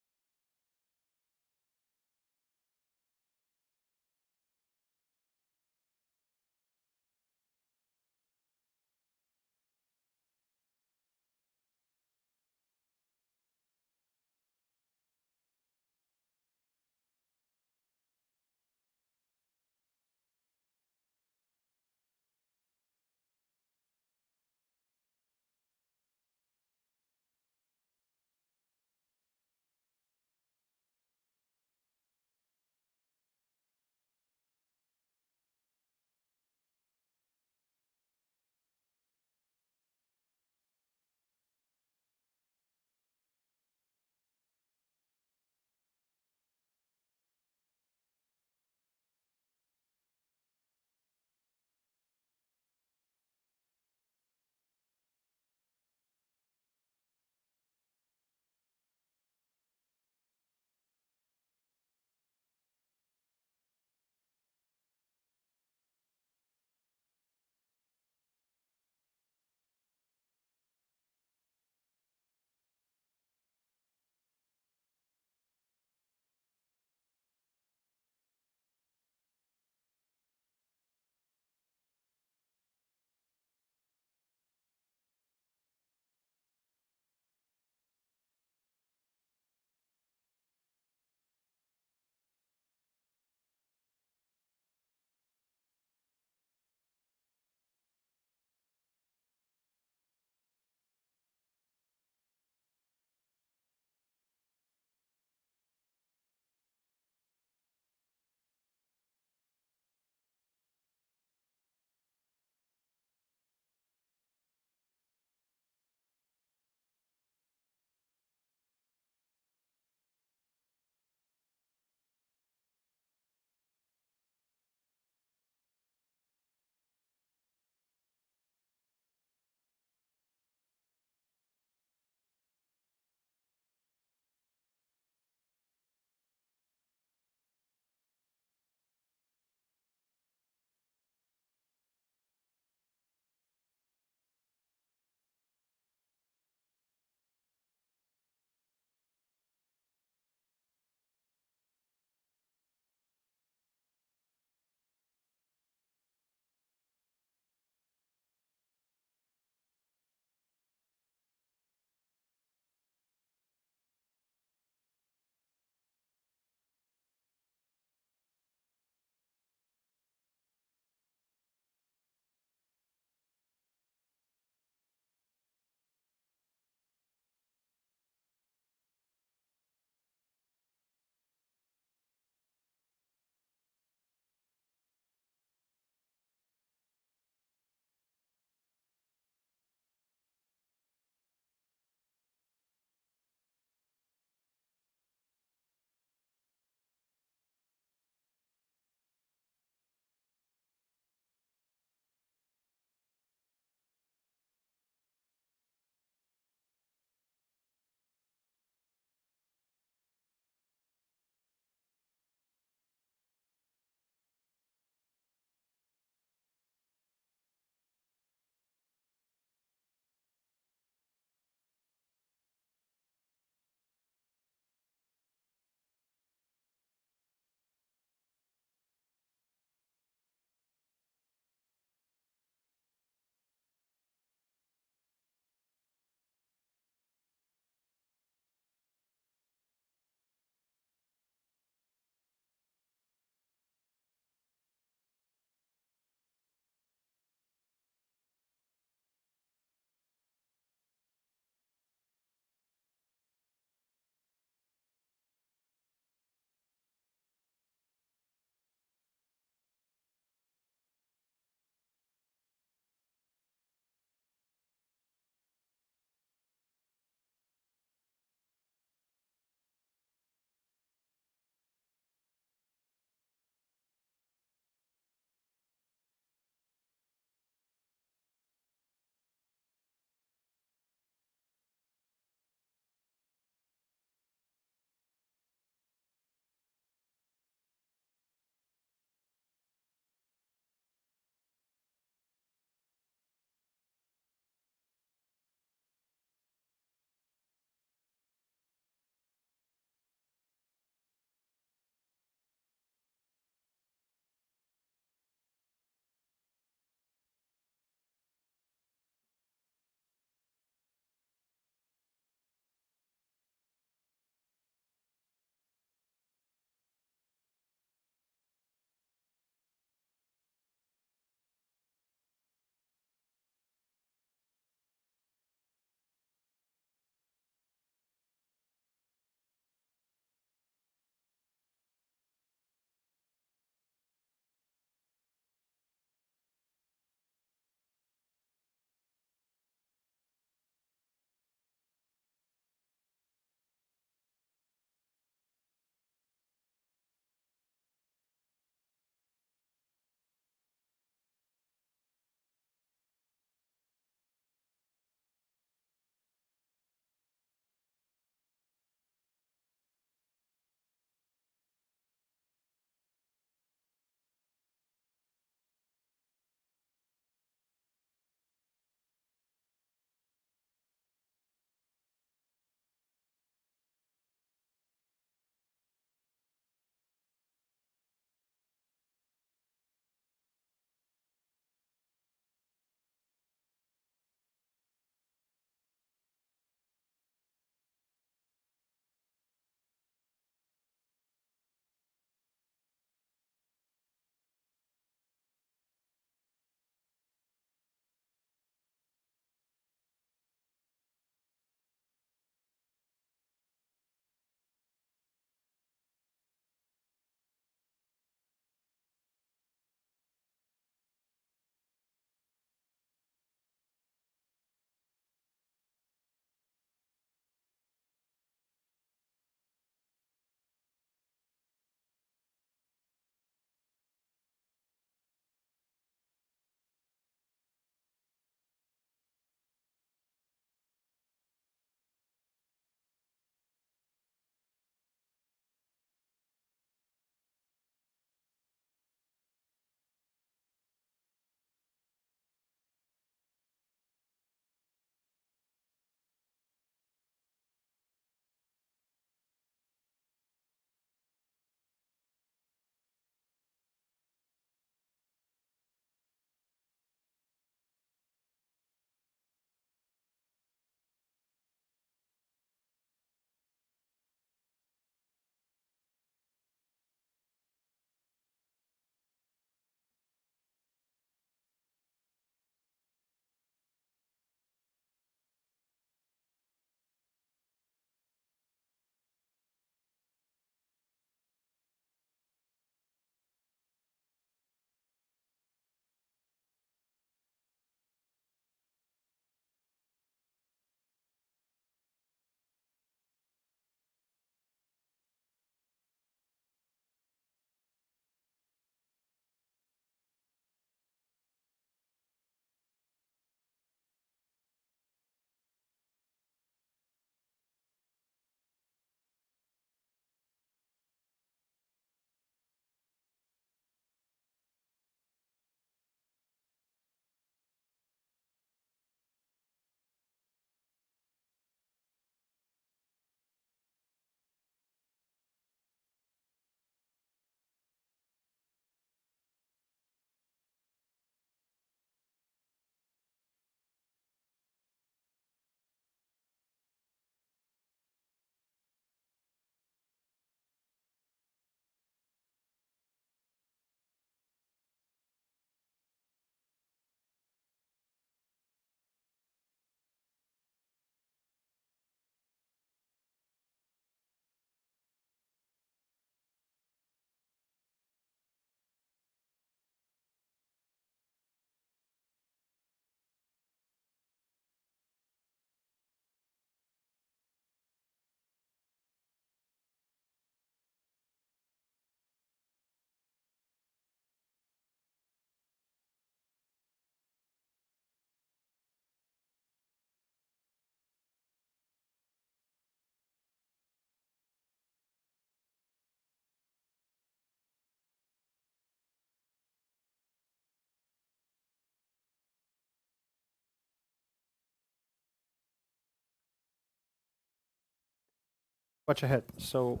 much ahead. So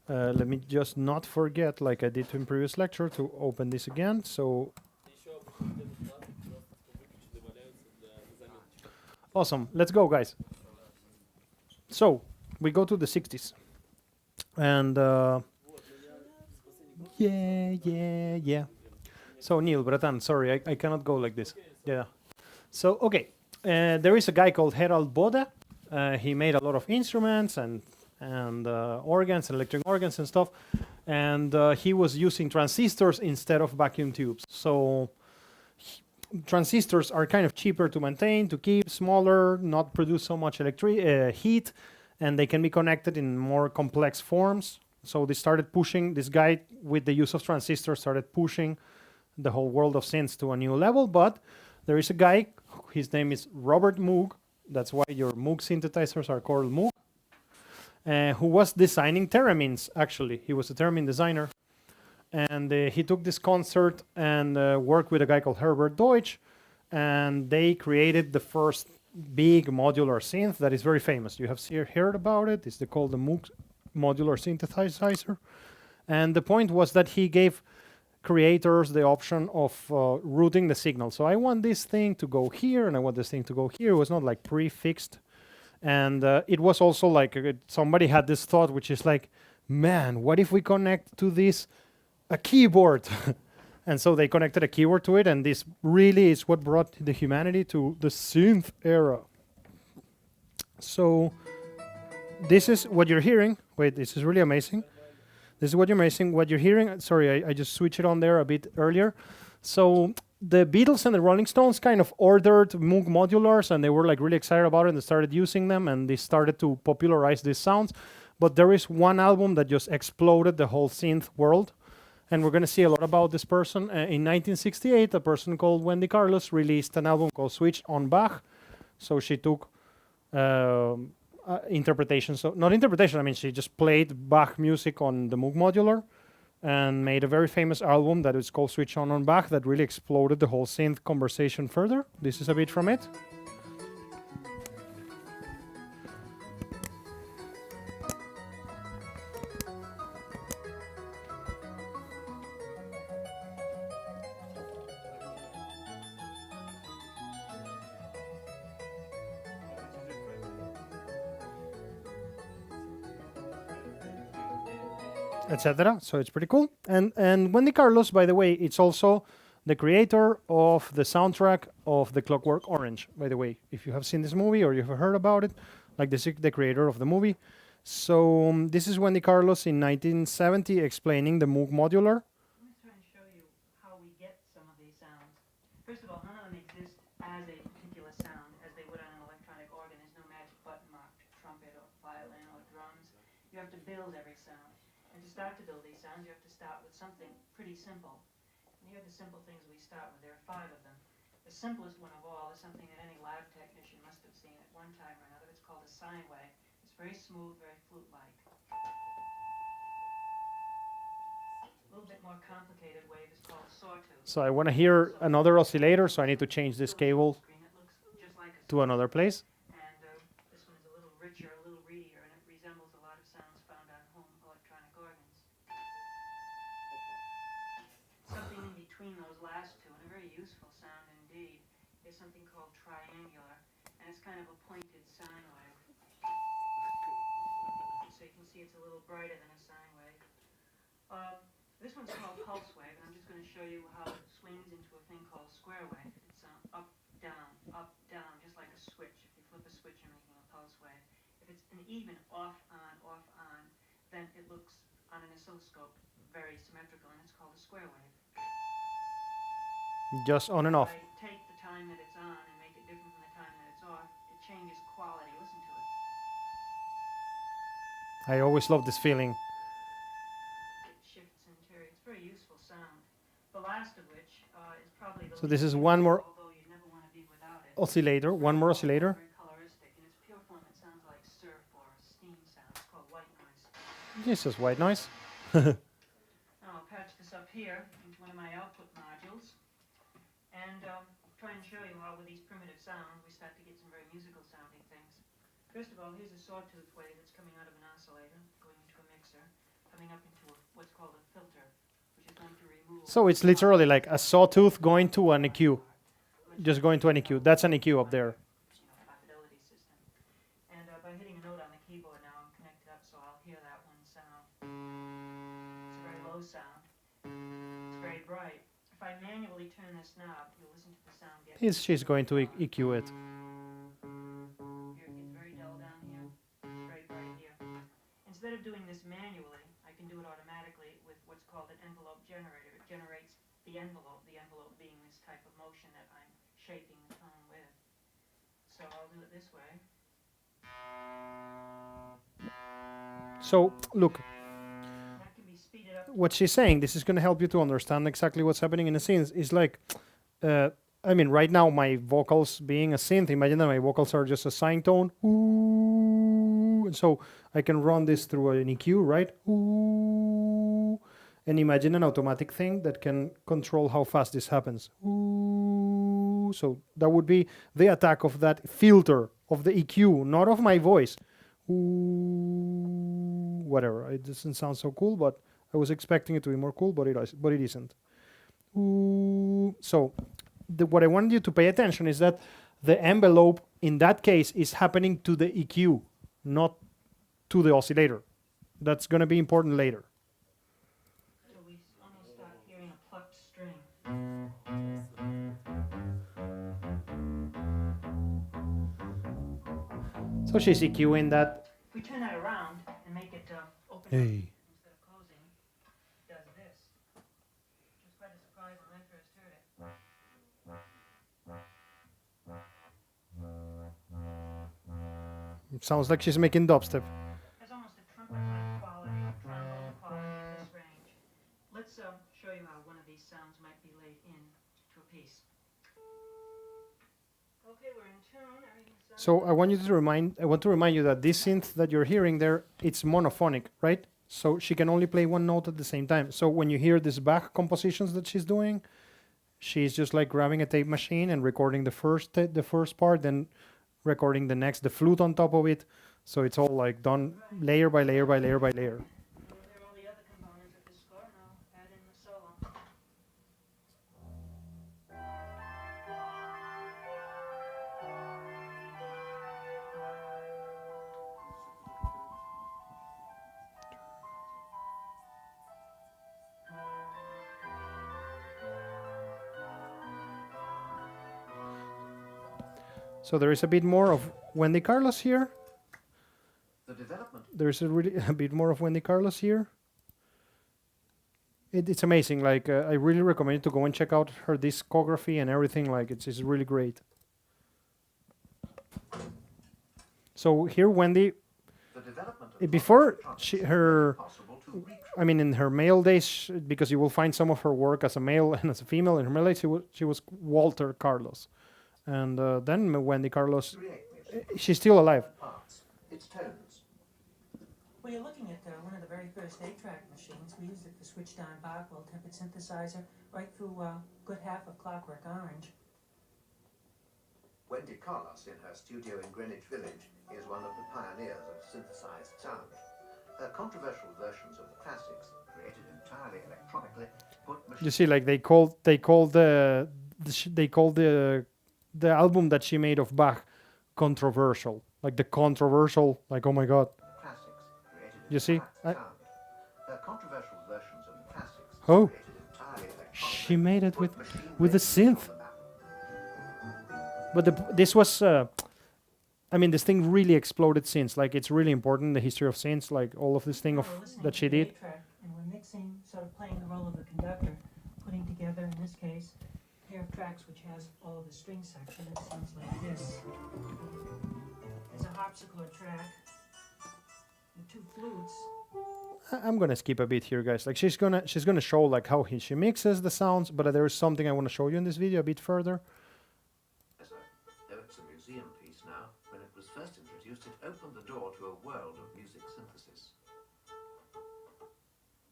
let me just not forget, like I did in previous lecture, to open this again. So awesome. Let's go, guys. So we go to the 60s. And yeah. So Neil, Bratan, sorry, I cannot go like this. Yeah. So, okay. There is a guy called Herald Boda. He made a lot of instruments and organs, electric organs and stuff. And he was using transistors instead of vacuum tubes. So transistors are kind of cheaper to maintain, to keep, smaller, not produce so much heat, and they can be connected in more complex forms. So they started pushing, this guy with the use of transistors started pushing the whole world of synths to a new level. But there is a guy, his name is Robert Moog, that's why your Moog synthesizers are called Moog, who was designing thereminds, actually. He was a theremin designer. And he took this concert and worked with a guy called Herbert Deutsch, and they created the first big modular synth that is very famous. You have heard about it. It's called the Moog modular synthesizer. And the point was that he gave creators the option of routing the signal. So I want this thing to go here, and I want this thing to go here. It was not like prefixed. And it was also like somebody had this thought, which is like, man, what if we connect to this a keyboard? And so they connected a keyboard to it, and this really is what brought the humanity to the synth era. So this is what you're hearing. Wait, this is really amazing. This is what you're hearing. Sorry, I just switched it on there a bit earlier. So the Beatles and the Rolling Stones kind of ordered Moog modulars, and they were like really excited about it, and they started using them, and they started to popularize these sounds. But there is one album that just exploded the whole synth world. And we're going to see a lot about this person. In 1968, a person called Wendy Carlos released an album called Switched on Bach. So she took interpretation. So not interpretation, I mean, she just played Bach music on the Moog modular and made a very famous album that is called Switched on Bach that really exploded the whole synth conversation further. This is a bit from it. Etc. So it's pretty cool. And Wendy Carlos, by the way, it's also the creator of the soundtrack of The Clockwork Orange, by the way. If you have seen this movie or you've heard about it, like the creator of the movie. So this is Wendy Carlos in 1970 explaining the Moog modular. Let me try and show you how we get some of these sounds. First of all, none of them exist as a particular sound, as they would on an electronic organ. There's no magic button marked trumpet or violin or drums. You have to build every sound. And to start to build these sounds, you have to start with something pretty simple. And here are the simple things we start with. There are 5 of them. The simplest one of all is something that any lab technician must have seen at one time or another. It's called a sine wave. It's very smooth, very flute-like. A little bit more complicated wave is called sawtooth. So I want to hear another oscillator, so I need to change this cable to another place. And this one is a little richer, a little reedier, and it resembles a lot of sounds found on home electronic organs. Something in between those last two, and a very useful sound indeed, is something called triangular, and it's kind of a pointed sine wave. So you can see it's a little brighter than a sine wave. This one's called pulse wave, and I'm just going to show you how it swings into a thing called square wave. It's up, down, just like a switch. If you flip a switch, you're making a pulse wave. If it's an even off, on, then it looks on an oscilloscope very symmetrical, and it's called a square wave. Just on and off. If I take the time that it's on and make it different from the time that it's off, it changes quality. Listen to it. I always love this feeling. It shifts interior. It's a very useful sound. The last of which is probably the So this is one more although you never want to be without it. oscillator, one more oscillator. Very coloristic. In its pure form, it sounds like surf or steam sound. It's called white noise. This is white noise. Now I'll patch this up here into one of my output modules and try and show you how with these primitive sounds we start to get some very musical sounding things. First of all, here's a sawtooth wave that's coming out of an oscillator, going into a mixer, coming up into what's called a filter, which is going to remove... So it's literally like a sawtooth going to an EQ. Just going to an EQ. That's an EQ up there. High fidelity system. And by hitting a note on the keyboard now, I'm connected up, so I'll hear that one sound. It's a very low sound. It's very bright. If I manually turn this knob, you'll listen to the sound get... She's going to EQ it. Here, it's very dull down here. It's very bright here. Instead of doing this manually, I can do it automatically with what's called an envelope generator. It generates the envelope being this type of motion that I'm shaping the tone with. So I'll do it this way. So, look, That can be speeded up. what she's saying, this is going to help you to understand exactly what's happening in the scenes, is like, I mean, right now my vocals being a synth, imagine that my vocals are just a sine tone. Ooh, and so I can run this through an EQ, right? Ooh, and imagine an automatic thing that can control how fast this happens. Ooh, so that would be the attack of that filter of the EQ, not of my voice. Ooh, whatever. It doesn't sound so cool, but I was expecting it to be more cool, but it isn't. Ooh, so what I wanted you to pay attention is that the envelope in that case is happening to the EQ, not to the oscillator. That's going to be important later. So we almost start hearing a plucked string. So she's EQing that. If we turn that around and make it open Hey. instead of closing, it does this. Which was quite a surprise when I first heard it. It sounds like she's making dubstep. There's almost a trumpet-like quality, trombone quality at this range. Let's show you how one of these sounds might be laid into a piece. Okay, we're in tune. Everything sounds So I want to remind you that this synth that you're hearing there, it's monophonic, right? So she can only play one note at the same time. So when you hear these Bach compositions that she's doing, she's just like grabbing a tape machine and recording the first part, then recording the flute on top of it. So it's all like done layer by layer by layer by layer. There are all the other components of this score. Now add in the solo. So there is a bit more of Wendy Carlos here. The development There's a bit more of Wendy Carlos here. It's amazing. Like I really recommend you to go and check out her discography and everything. Like it's really great. So here Wendy, the development of before electronics her, possible to recreate I mean in her male days, because you will find some of her work as a male and as a female. In her male days, she was Walter Carlos, and then Wendy Carlos, music. she's still alive. Parts, its tones. Well, you're looking at one of the very first 8-track machines. We used it for switched-on Bach, well-tempered synthesizer, right through a good half of Clockwork Orange. Wendy Carlos in her studio in Greenwich Village is one of the pioneers of synthesized sound. Her controversial versions of the classics, created entirely electronically, put You see, like they called the album that she made of Bach controversial. Like the controversial, like oh my god. classics, created You see? entirely sound. Her controversial versions of the classics, Oh. created entirely electronically, She made it put with machine the radio synth. on the map. But this was, I mean, this thing really exploded synths. Like it's really important in the history of synths. Like all of this thing of We're listening that to she the did. 8-track, and we're mixing, sort of playing the role of the conductor, putting together, in this case, a pair of tracks which has all of the string section. It sounds like this. There's a harpsichord track, the 2 flutes. I'm gonna skip a bit here, guys. Like she's gonna show like how she mixes the sounds. But there is something I want to show you in this video a bit further. Though it's a museum piece now, when it was first introduced, it opened the door to a world of music synthesis.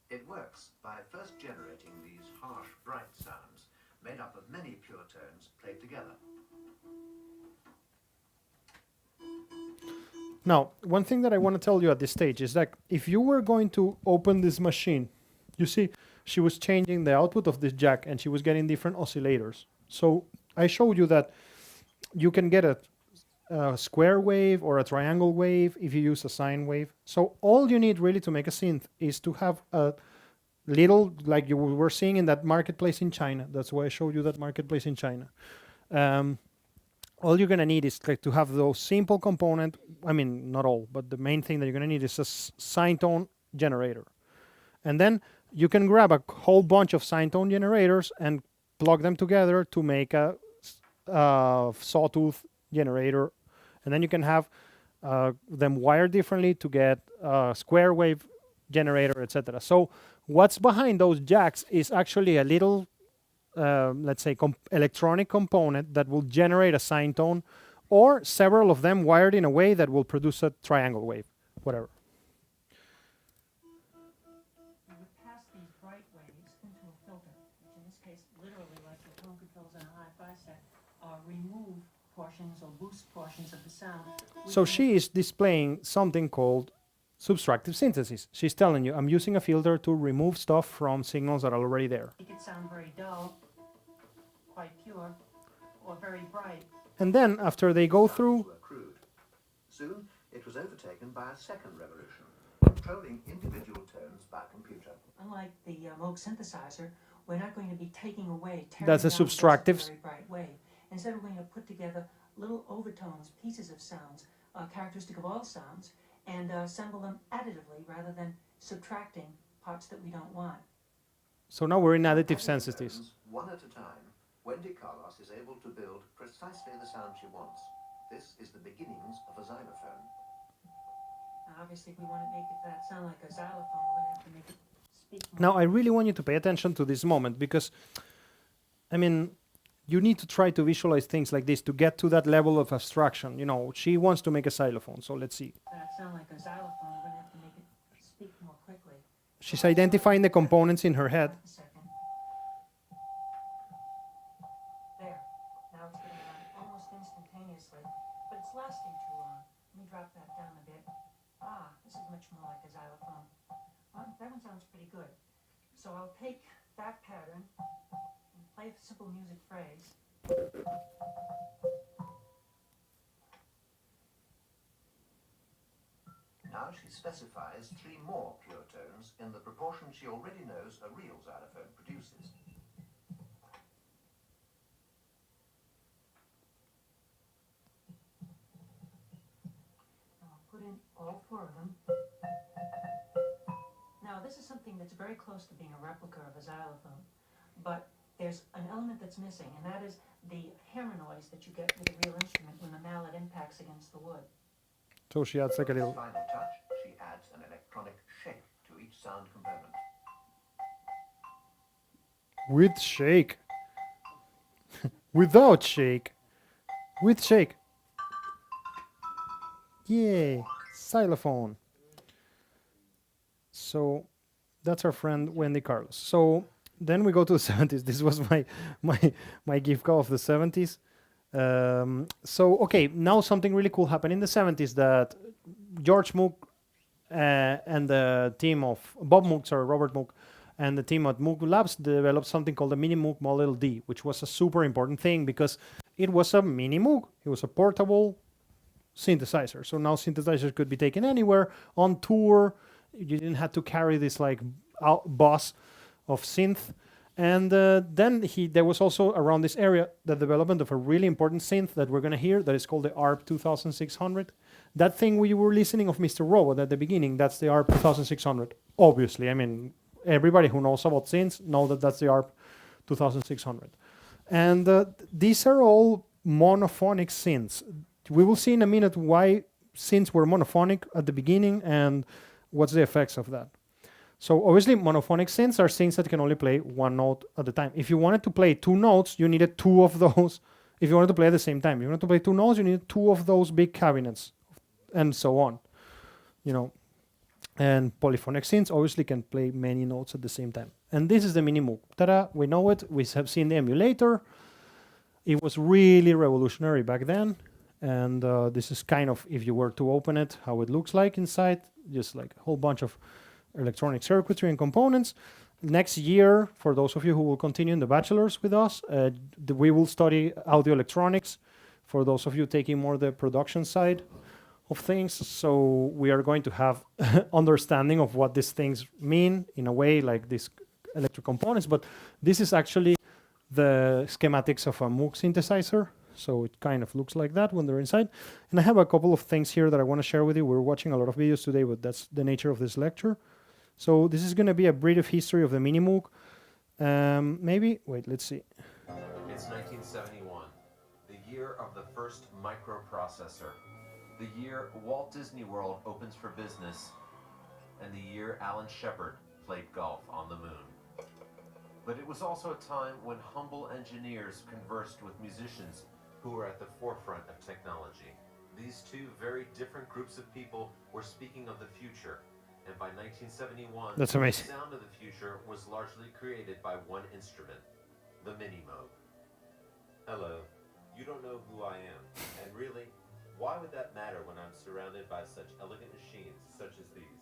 It works by first generating these harsh, bright sounds, made up of many pure tones played together. Now, one thing that I want to tell you at this stage is that if you were going to open this machine, you see, she was changing the output of this jack and she was getting different oscillators. So I showed you that you can get a square wave or a triangle wave if you use a sine wave. So all you need really to make a synth is to have a little, like you were seeing in that marketplace in China. That's why I showed you that marketplace in China. All you're going to need is like to have those simple component. I mean, not all, but the main thing that you're going to need is a sine tone generator. And then you can grab a whole bunch of sine tone generators and plug them together to make a sawtooth generator. And then you can have them wired differently to get a square wave generator, etc. So what's behind those jacks is actually a little let's say electronic component that will generate a sine tone, or several of them wired in a way that will produce a triangle wave, whatever. You would pass these bright waves into a filter, which in this case, literally like the tone controls in a hi-fi set, remove portions or boost portions of the sound. So she is displaying something called subtractive synthesis. She's telling you, I'm using a filter to remove stuff from signals that are already there. It could sound very dull, quite pure, or very bright. And then after they go through, Were crude. Soon, it was overtaken by a second revolution, controlling individual tones by computer. Unlike the Moog synthesizer, we're not going to be taking away, tearing That's a down just subtractive. very bright wave. Instead, we're going to put together little overtones, pieces of sounds, characteristic of all sounds, and assemble them additively rather than subtracting parts that we don't want. so now we're in additive Adding sensitivities. tones, one at a time, Wendy Carlos is able to build precisely the sound she wants. This is the beginnings of a xylophone. Now, obviously, if we want to make that sound like a xylophone, we're going to have to make it speak more. Now I really want you to pay attention to this moment because, I mean, you need to try to visualize things like this to get to that level of abstraction. You know, she wants to make a xylophone, so let's see. That sound like a xylophone, we're going to have to make it speak more quickly. She's identifying the components in her head. A second. There. Now it's getting on almost instantaneously, but it's lasting too long. Let me drop that down a bit. Ah, this is much more like a xylophone. Well, that one sounds pretty good. So I'll take that pattern and play a simple music phrase. Now she specifies 3 more pure tones in the proportion she already knows a real xylophone produces. I'll put in all 4 of them. Now, this is something that's very close to being a replica of a xylophone, but there's an element that's missing, and that is the hammer noise that you get with a real instrument when the mallet impacts against the wood. So she adds like a little. Final touch, she adds an electronic shake to each sound component. With shake. Without shake. With shake. Yay. Xylophone. So that's our friend Wendy Carlos. So then we go to the 70s. This was my gift card of the 70s. So okay, now something really cool happened in the 70s that George Moog and the team of Robert Moog and the team at Moog Labs developed something called the Mini Moog Model D, which was a super important thing because it was a mini Moog. It was a portable synthesizer. So now synthesizers could be taken anywhere on tour. You didn't have to carry this like bus of synth. And then there was also around this area the development of a really important synth that we're going to hear that is called the ARP 2600. That thing we were listening of Mr. Robot at the beginning, that's the ARP 2600. Obviously, I mean, everybody who knows about synths know that that's the ARP 2600. And these are all monophonic synths. We will see in a minute why synths were monophonic at the beginning and what's the effects of that. So obviously monophonic synths are synths that can only play one note at a time. If you wanted to play 2 notes, you needed 2 of those. If you wanted to play at the same time, if you wanted to play 2 notes, you needed 2 of those big cabinets, and so on. You know, and polyphonic synths obviously can play many notes at the same time. And this is the Mini Moog. Ta-da! We know it. We have seen the emulator. It was really revolutionary back then. And this is kind of, if you were to open it, how it looks like inside, just like a whole bunch of electronic circuitry and components. Next year, for those of you who will continue in the bachelor's with us, we will study audio electronics. For those of you taking more the production side of things, so we are going to have understanding of what these things mean in a way, like these electric components. But this is actually the schematics of a Moog synthesizer. So it kind of looks like that when they're inside. And I have a couple of things here that I want to share with you. We're watching a lot of videos today, but that's the nature of this lecture. So this is going to be a brief history of the Mini Moog. Maybe, wait, let's see. It's 1971, the year of the first microprocessor, the year Walt Disney World opens for business, and the year Alan Shepard played golf on the moon. But it was also a time when humble engineers conversed with musicians who were at the forefront of technology. These two very different groups of people were speaking of the future, and by 1971, That's amazing. the sound of the future was largely created by one instrument, the Mini Moog. Hello, you don't know who I am, and really, why would that matter when I'm surrounded by such elegant machines such as these?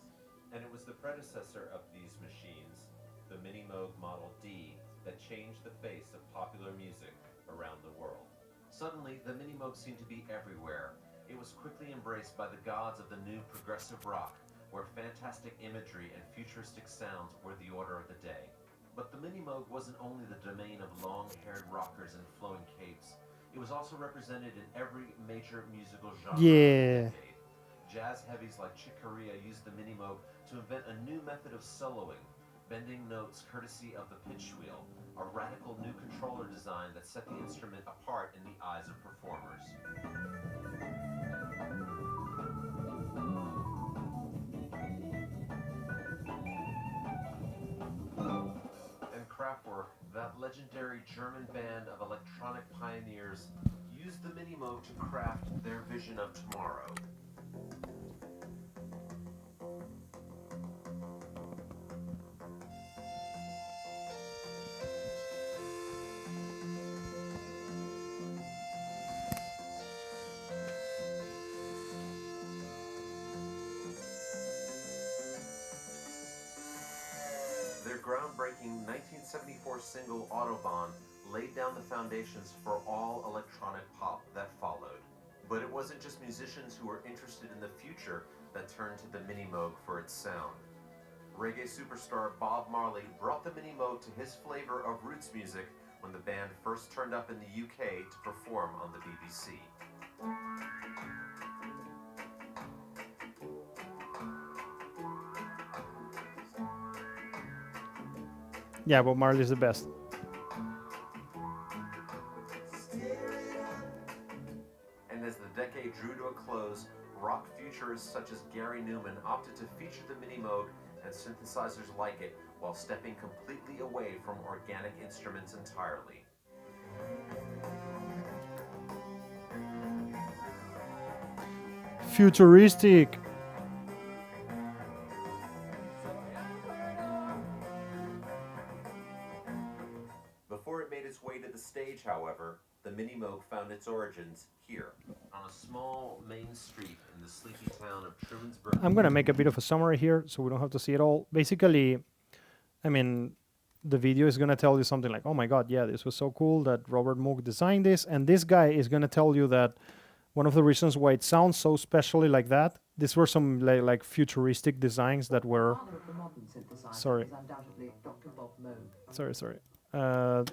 And it was the predecessor of these machines, the Mini Moog Model D, that changed the face of popular music around the world. Suddenly, the Mini Moog seemed to be everywhere. It was quickly embraced by the gods of the new progressive rock, where fantastic imagery and futuristic sounds were the order of the day. But the Mini Moog wasn't only the domain of long-haired rockers and flowing capes. It was also represented in every major musical genre. Yeah. Jazz heavies like Chick Corea used the Mini Moog to invent a new method of soloing, bending notes courtesy of the pitch wheel, a radical new controller design that set the instrument apart in the eyes of performers. And Kraftwerk, that legendary German band of electronic pioneers, used the Mini Moog to craft their vision of tomorrow. Their groundbreaking 1974 single Autobahn laid down the foundations for all electronic pop that followed. But it wasn't just musicians who were interested in the future that turned to the Mini Moog for its sound. Reggae superstar Bob Marley brought the Mini Moog to his flavor of roots music when the band first turned up in the UK to perform on the BBC. Yeah, Bob Marley's the best. And as the decade drew to a close, rock futurists such as Gary Newman opted to feature the Mini Moog and synthesizers like it while stepping completely away from organic instruments entirely. Futuristic. Before it made its way to the stage, however, the Mini Moog found its origins here, on a small main street in the sleepy town of Trumansburg. I'm going to make a bit of a summary here so we don't have to see it all. Basically, I mean, the video is going to tell you something like, oh my God, yeah, this was so cool that Robert Moog designed this. And this guy is going to tell you that one of the reasons why it sounds so specially like that, these were some like futuristic designs that were... Sorry. Sorry.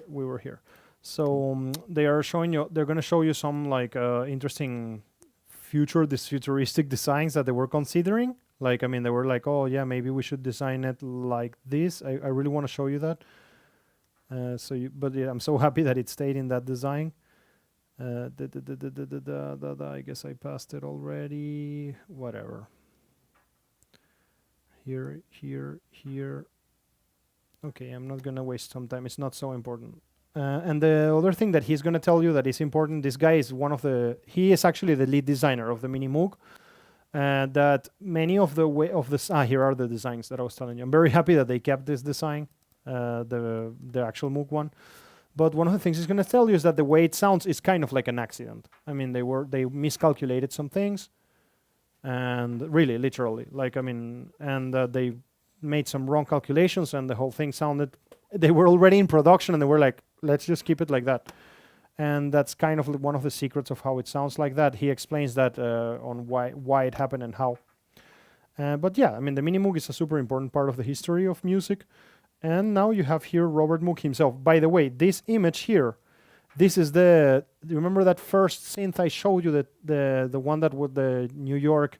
We were here. So they are showing you, they're going to show you some like interesting futuristic designs that they were considering. Like, I mean, they were like, oh yeah, maybe we should design it like this. I really want to show you that. But yeah, I'm so happy that it stayed in that design. I guess I passed it already. Whatever. Here. Okay, I'm not gonna waste some time. It's not so important. And the other thing that he's gonna tell you that is important. This guy is he is actually the lead designer of the Mini Moog. That many of the here are the designs that I was telling you. I'm very happy that they kept this design, the actual Moog one. But one of the things he's going to tell you is that the way it sounds is kind of like an accident. I mean, they miscalculated some things, and really, literally, like I mean, and they made some wrong calculations, and the whole thing sounded. They were already in production, and they were like, "Let's just keep it like that." And that's kind of one of the secrets of how it sounds like that. He explains that on why it happened and how. But yeah, I mean, the Mini Moog is a super important part of the history of music. And now you have here Robert Moog himself. By the way, this image here, this is do you remember that first synth I showed you, the one that with the New York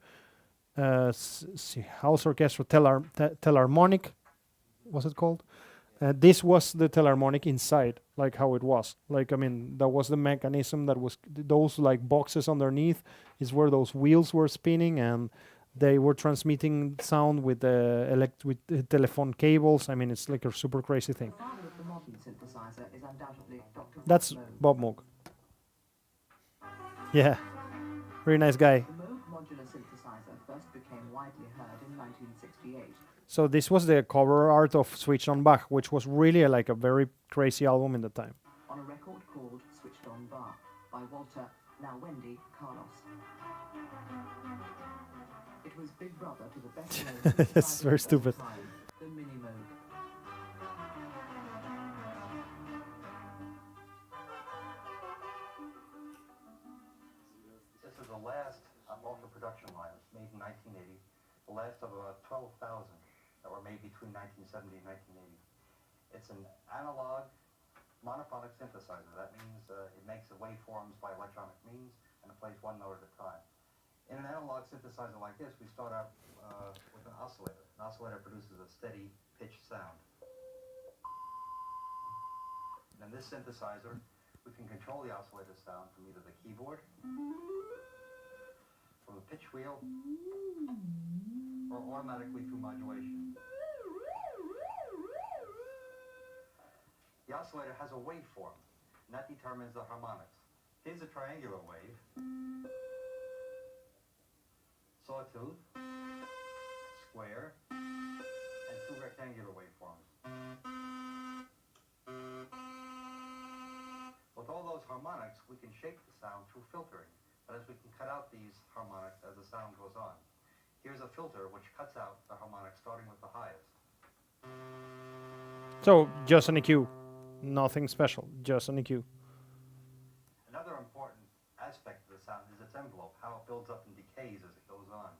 house orchestra Telharmonic, what's it called? This was the Telharmonic inside, like how it was. Like, I mean, that was the mechanism that was, those like boxes underneath is where those wheels were spinning, and they were transmitting sound with the telephone cables. I mean, it's like a super crazy thing. The father of the modern synthesizer is undoubtedly Dr. That's Bob Moog. Yeah, very nice guy. The Moog modular synthesizer first became widely heard in 1968. So this was the cover art of Switched on Bach, which was really like a very crazy album in the time. On a record called Switched on Bach by Walter, now Wendy, Carlos. It was big brother to the best known That's very stupid. time, the Mini Moog. This is the last off the production line. It was made in 1980. The last of about 12,000 that were made between 1970 and 1980. It's an analog monophonic synthesizer. That means it makes the waveforms by electronic means, and it plays one note at a time. In an analog synthesizer like this, we start out with an oscillator. An oscillator produces a steady pitch sound. And in this synthesizer, we can control the oscillator sound from either the keyboard, from the pitch wheel, or automatically through modulation. The oscillator has a waveform, and that determines the harmonics. Here's a triangular wave, sawtooth, square, and two rectangular waveforms. With all those harmonics, we can shape the sound through filtering. That is, we can cut out these harmonics as the sound goes on. Here's a filter which cuts out the harmonics starting with the highest. So just an EQ, nothing special, just an EQ. Another important aspect of the sound is its envelope, how it builds up and decays as it goes on.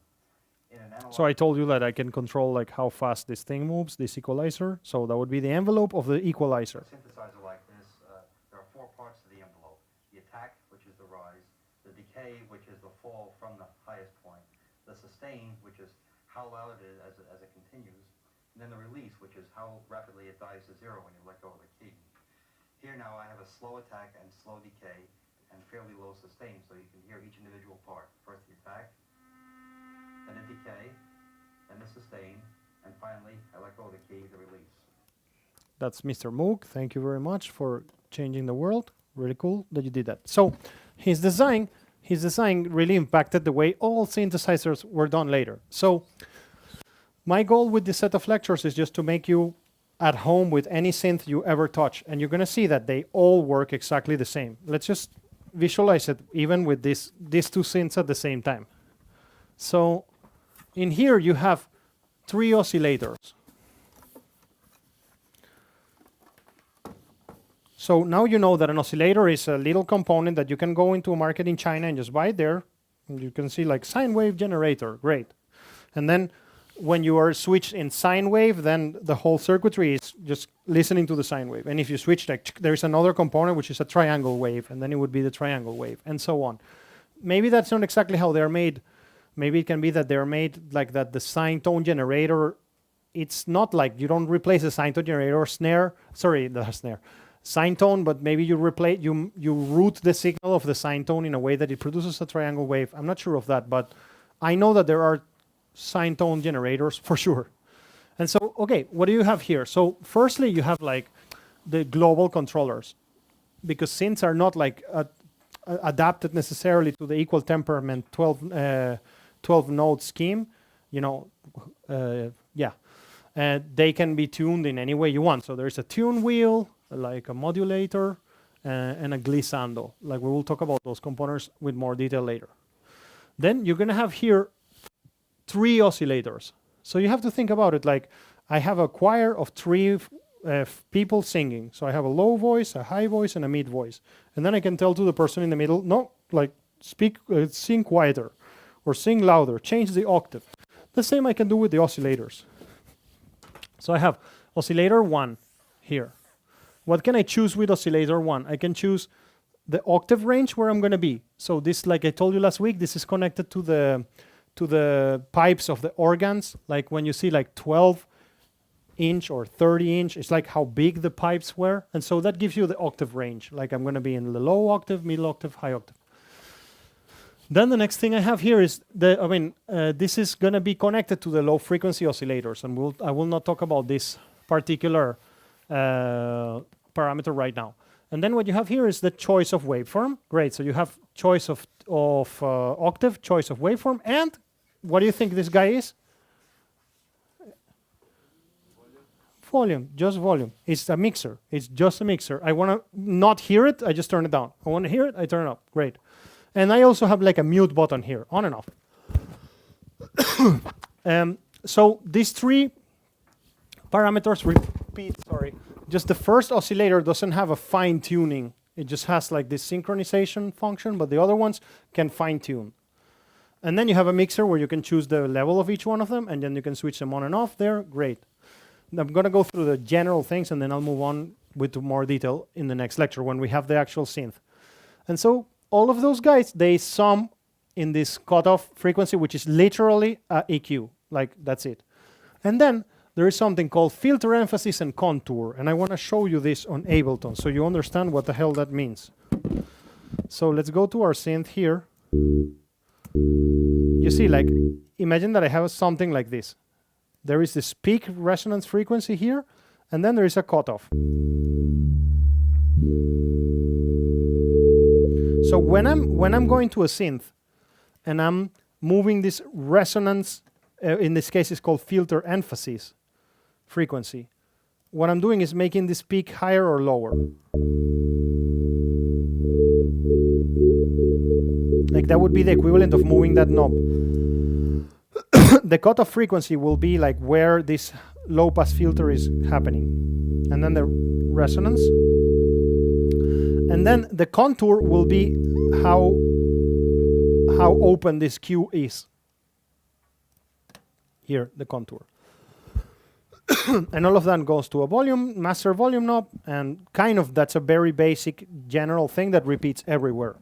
In an analog So I told you that I can control like how fast this thing moves, this equalizer. So that would be the envelope of the equalizer. synthesizer like this, there are four parts to the envelope. The attack, which is the rise, the decay, which is the fall from the highest point, the sustain, which is how loud it is as it continues, and then the release, which is how rapidly it dies to zero when you let go of the key. Here now I have a slow attack and slow decay and fairly low sustain, so you can hear each individual part. First the attack, then the decay, then the sustain, and finally I let go of the key, the release. That's Mr. Moog. Thank you very much for changing the world. Really cool that you did that. So his design really impacted the way all synthesizers were done later. So my goal with this set of lectures is just to make you at home with any synth you ever touch. And you're going to see that they all work exactly the same. Let's just visualize it even with these two synths at the same time. So in here you have 3 oscillators. So now you know that an oscillator is a little component that you can go into a market in China and just buy it there. And you can see like sine wave generator, great. And then when you are switched in sine wave, then the whole circuitry is just listening to the sine wave. And if you switch, like there's another component which is a triangle wave, and then it would be the triangle wave, and so on. Maybe that's not exactly how they're made. Maybe it can be that they're made like that the sine tone generator, it's not like you don't replace the sine tone generator or sine tone, but maybe you replace you route the signal of the sine tone in a way that it produces a triangle wave. I'm not sure of that, but I know that there are sine tone generators for sure. And so, okay, what do you have here? So firstly, you have like the global controllers, because synths are not like adapted necessarily to the equal temperament 12 node scheme. You know, they can be tuned in any way you want. So there's a tune wheel like a modulator, and a glissando. Like we will talk about those components with more detail later. Then you're gonna have here 3 oscillators. So you have to think about it like I have a choir of 3 people singing. So I have a low voice, a high voice, and a mid voice. And then I can tell to the person in the middle, no, like sing quieter or sing louder, change the octave. The same I can do with the oscillators. So I have oscillator 1 here. What can I choose with oscillator 1? I can choose the octave range where I'm going to be. So this, like I told you last week, this is connected to the pipes of the organs. Like when you see like 12-inch or 30-inch, it's like how big the pipes were. And so that gives you the octave range. Like I'm going to be in the low octave, middle octave, high octave. Then the next thing I have here is this is going to be connected to the low frequency oscillators, and I will not talk about this particular parameter right now. And then what you have here is the choice of waveform. Great, so you have choice of octave, choice of waveform, and what do you think this guy is? Volume, just volume. It's a mixer. It's just a mixer. I want to not hear it, I just turn it down. I want to hear it, I turn it up. Great. And I also have like a mute button here, on and off. So these 3 parameters repeat, just the first oscillator doesn't have a fine tuning. It just has like this synchronization function, but the other ones can fine tune. And then you have a mixer where you can choose the level of each one of them, and then you can switch them on and off there. Great. I'm going to go through the general things, and then I'll move on with more detail in the next lecture when we have the actual synth. And so all of those guys, they sum in this cutoff frequency, which is literally a EQ. Like, that's it. And then there is something called filter emphasis and contour. And I want to show you this on Ableton so you understand what the hell that means. So let's go to our synth here. You see, like, imagine that I have something like this. There is this peak resonance frequency here, and then there is a cutoff. So when I'm going to a synth and I'm moving this resonance, in this case it's called filter emphasis frequency, what I'm doing is making this peak higher or lower. Like that would be the equivalent of moving that knob. The cutoff frequency will be like where this low pass filter is happening. And then the resonance. And then the contour will be how open this Q is. Here, the contour. And all of that goes to a volume, master volume knob, and kind of that's a very basic general thing that repeats everywhere.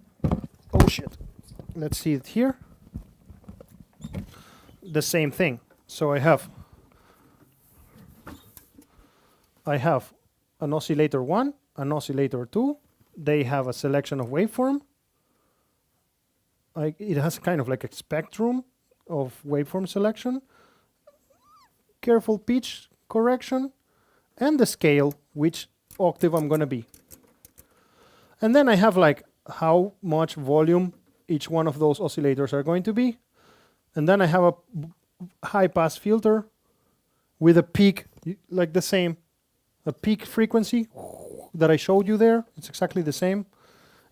Oh shit. Let's see it here. The same thing. So I have an oscillator 1, an oscillator 2. They have a selection of waveform. It has kind of like a spectrum of waveform selection, careful pitch correction, and the scale, which octave I'm going to be. And then I have like how much volume each one of those oscillators are going to be. And then I have a high pass filter with a peak, like the same, a peak frequency that I showed you there. It's exactly the same.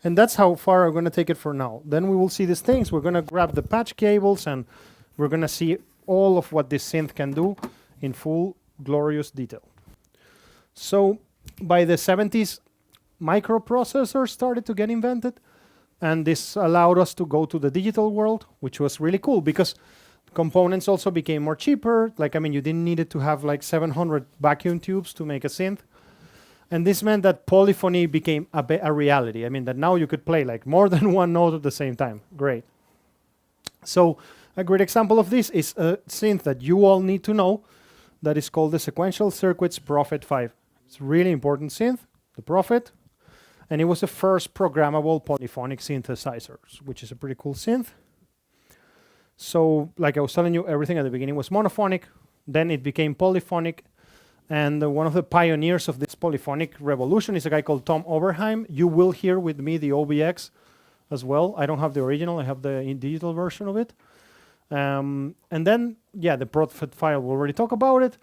And that's how far I'm going to take it for now. Then we will see these things. We're going to grab the patch cables and we're going to see all of what this synth can do in full glorious detail. So by the 70s, microprocessors started to get invented. And this allowed us to go to the digital world, which was really cool because components also became more cheaper. Like, I mean, you didn't need it to have like 700 vacuum tubes to make a synth. And this meant that polyphony became a reality. I mean, that now you could play like more than one note at the same time. Great. So a great example of this is a synth that you all need to know that is called the Sequential Circuits Prophet 5. It's a really important synth, the Prophet. And it was the first programmable polyphonic synthesizer, which is a pretty cool synth. So, like I was telling you, everything at the beginning was monophonic. Then it became polyphonic. And one of the pioneers of this polyphonic revolution is a guy called Tom Oberheim. You will hear with me the OBX as well. I don't have the original. I have the digital version of it. And then, yeah, the Prophet file, we already talked about it.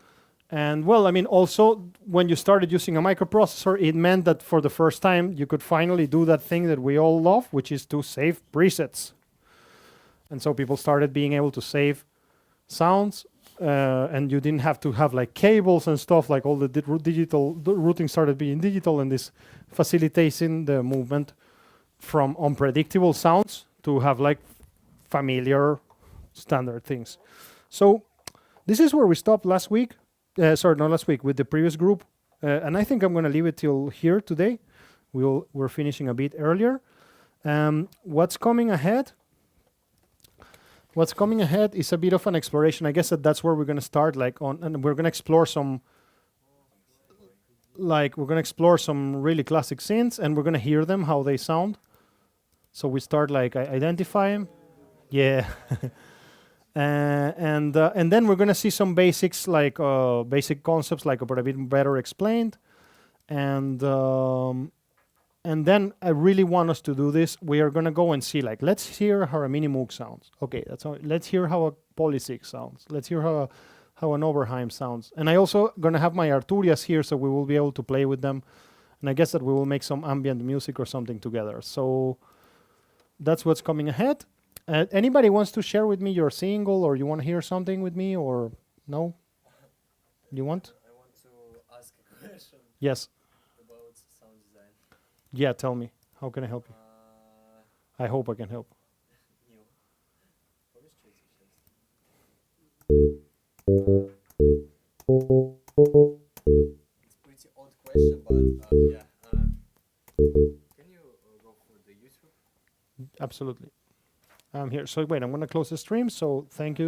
And well, I mean, also when you started using a microprocessor, it meant that for the first time you could finally do that thing that we all love, which is to save presets. And so people started being able to save sounds, and you didn't have to have like cables and stuff, like all the digital routing started being digital, and this facilitating the movement from unpredictable sounds to have like familiar standard things. So this is where we stopped last week. Sorry, not last week, with the previous group. And I think I'm going to leave it till here today. We're finishing a bit earlier. What's coming ahead? What's coming ahead is a bit of an exploration. I guess that's where we're going to start, like and we're going to explore some, really classic synths, and we're going to hear them, how they sound. So we start like identifying. Yeah. And then we're going to see some basics, like basic concepts, like but a bit better explained. And then I really want us to do this. We are going to go and see, like, let's hear how a mini Moog sounds. Okay, that's how. Let's hear how a Polysig sounds. Let's hear how an Oberheim sounds. And I also going to have my Arturias here, so we will be able to play with them. And I guess that we will make some ambient music or something together. So that's what's coming ahead. Anybody wants to share with me your single, or you want to hear something with me, or no? You want? I want to ask a question Yes. about sound design. Yeah, tell me. How can I help you? I hope I can help. New. What is choice? It's pretty odd question, but yeah. Can you go for the YouTube? Absolutely. I'm here. So wait, I'm going to close the stream. So thank you.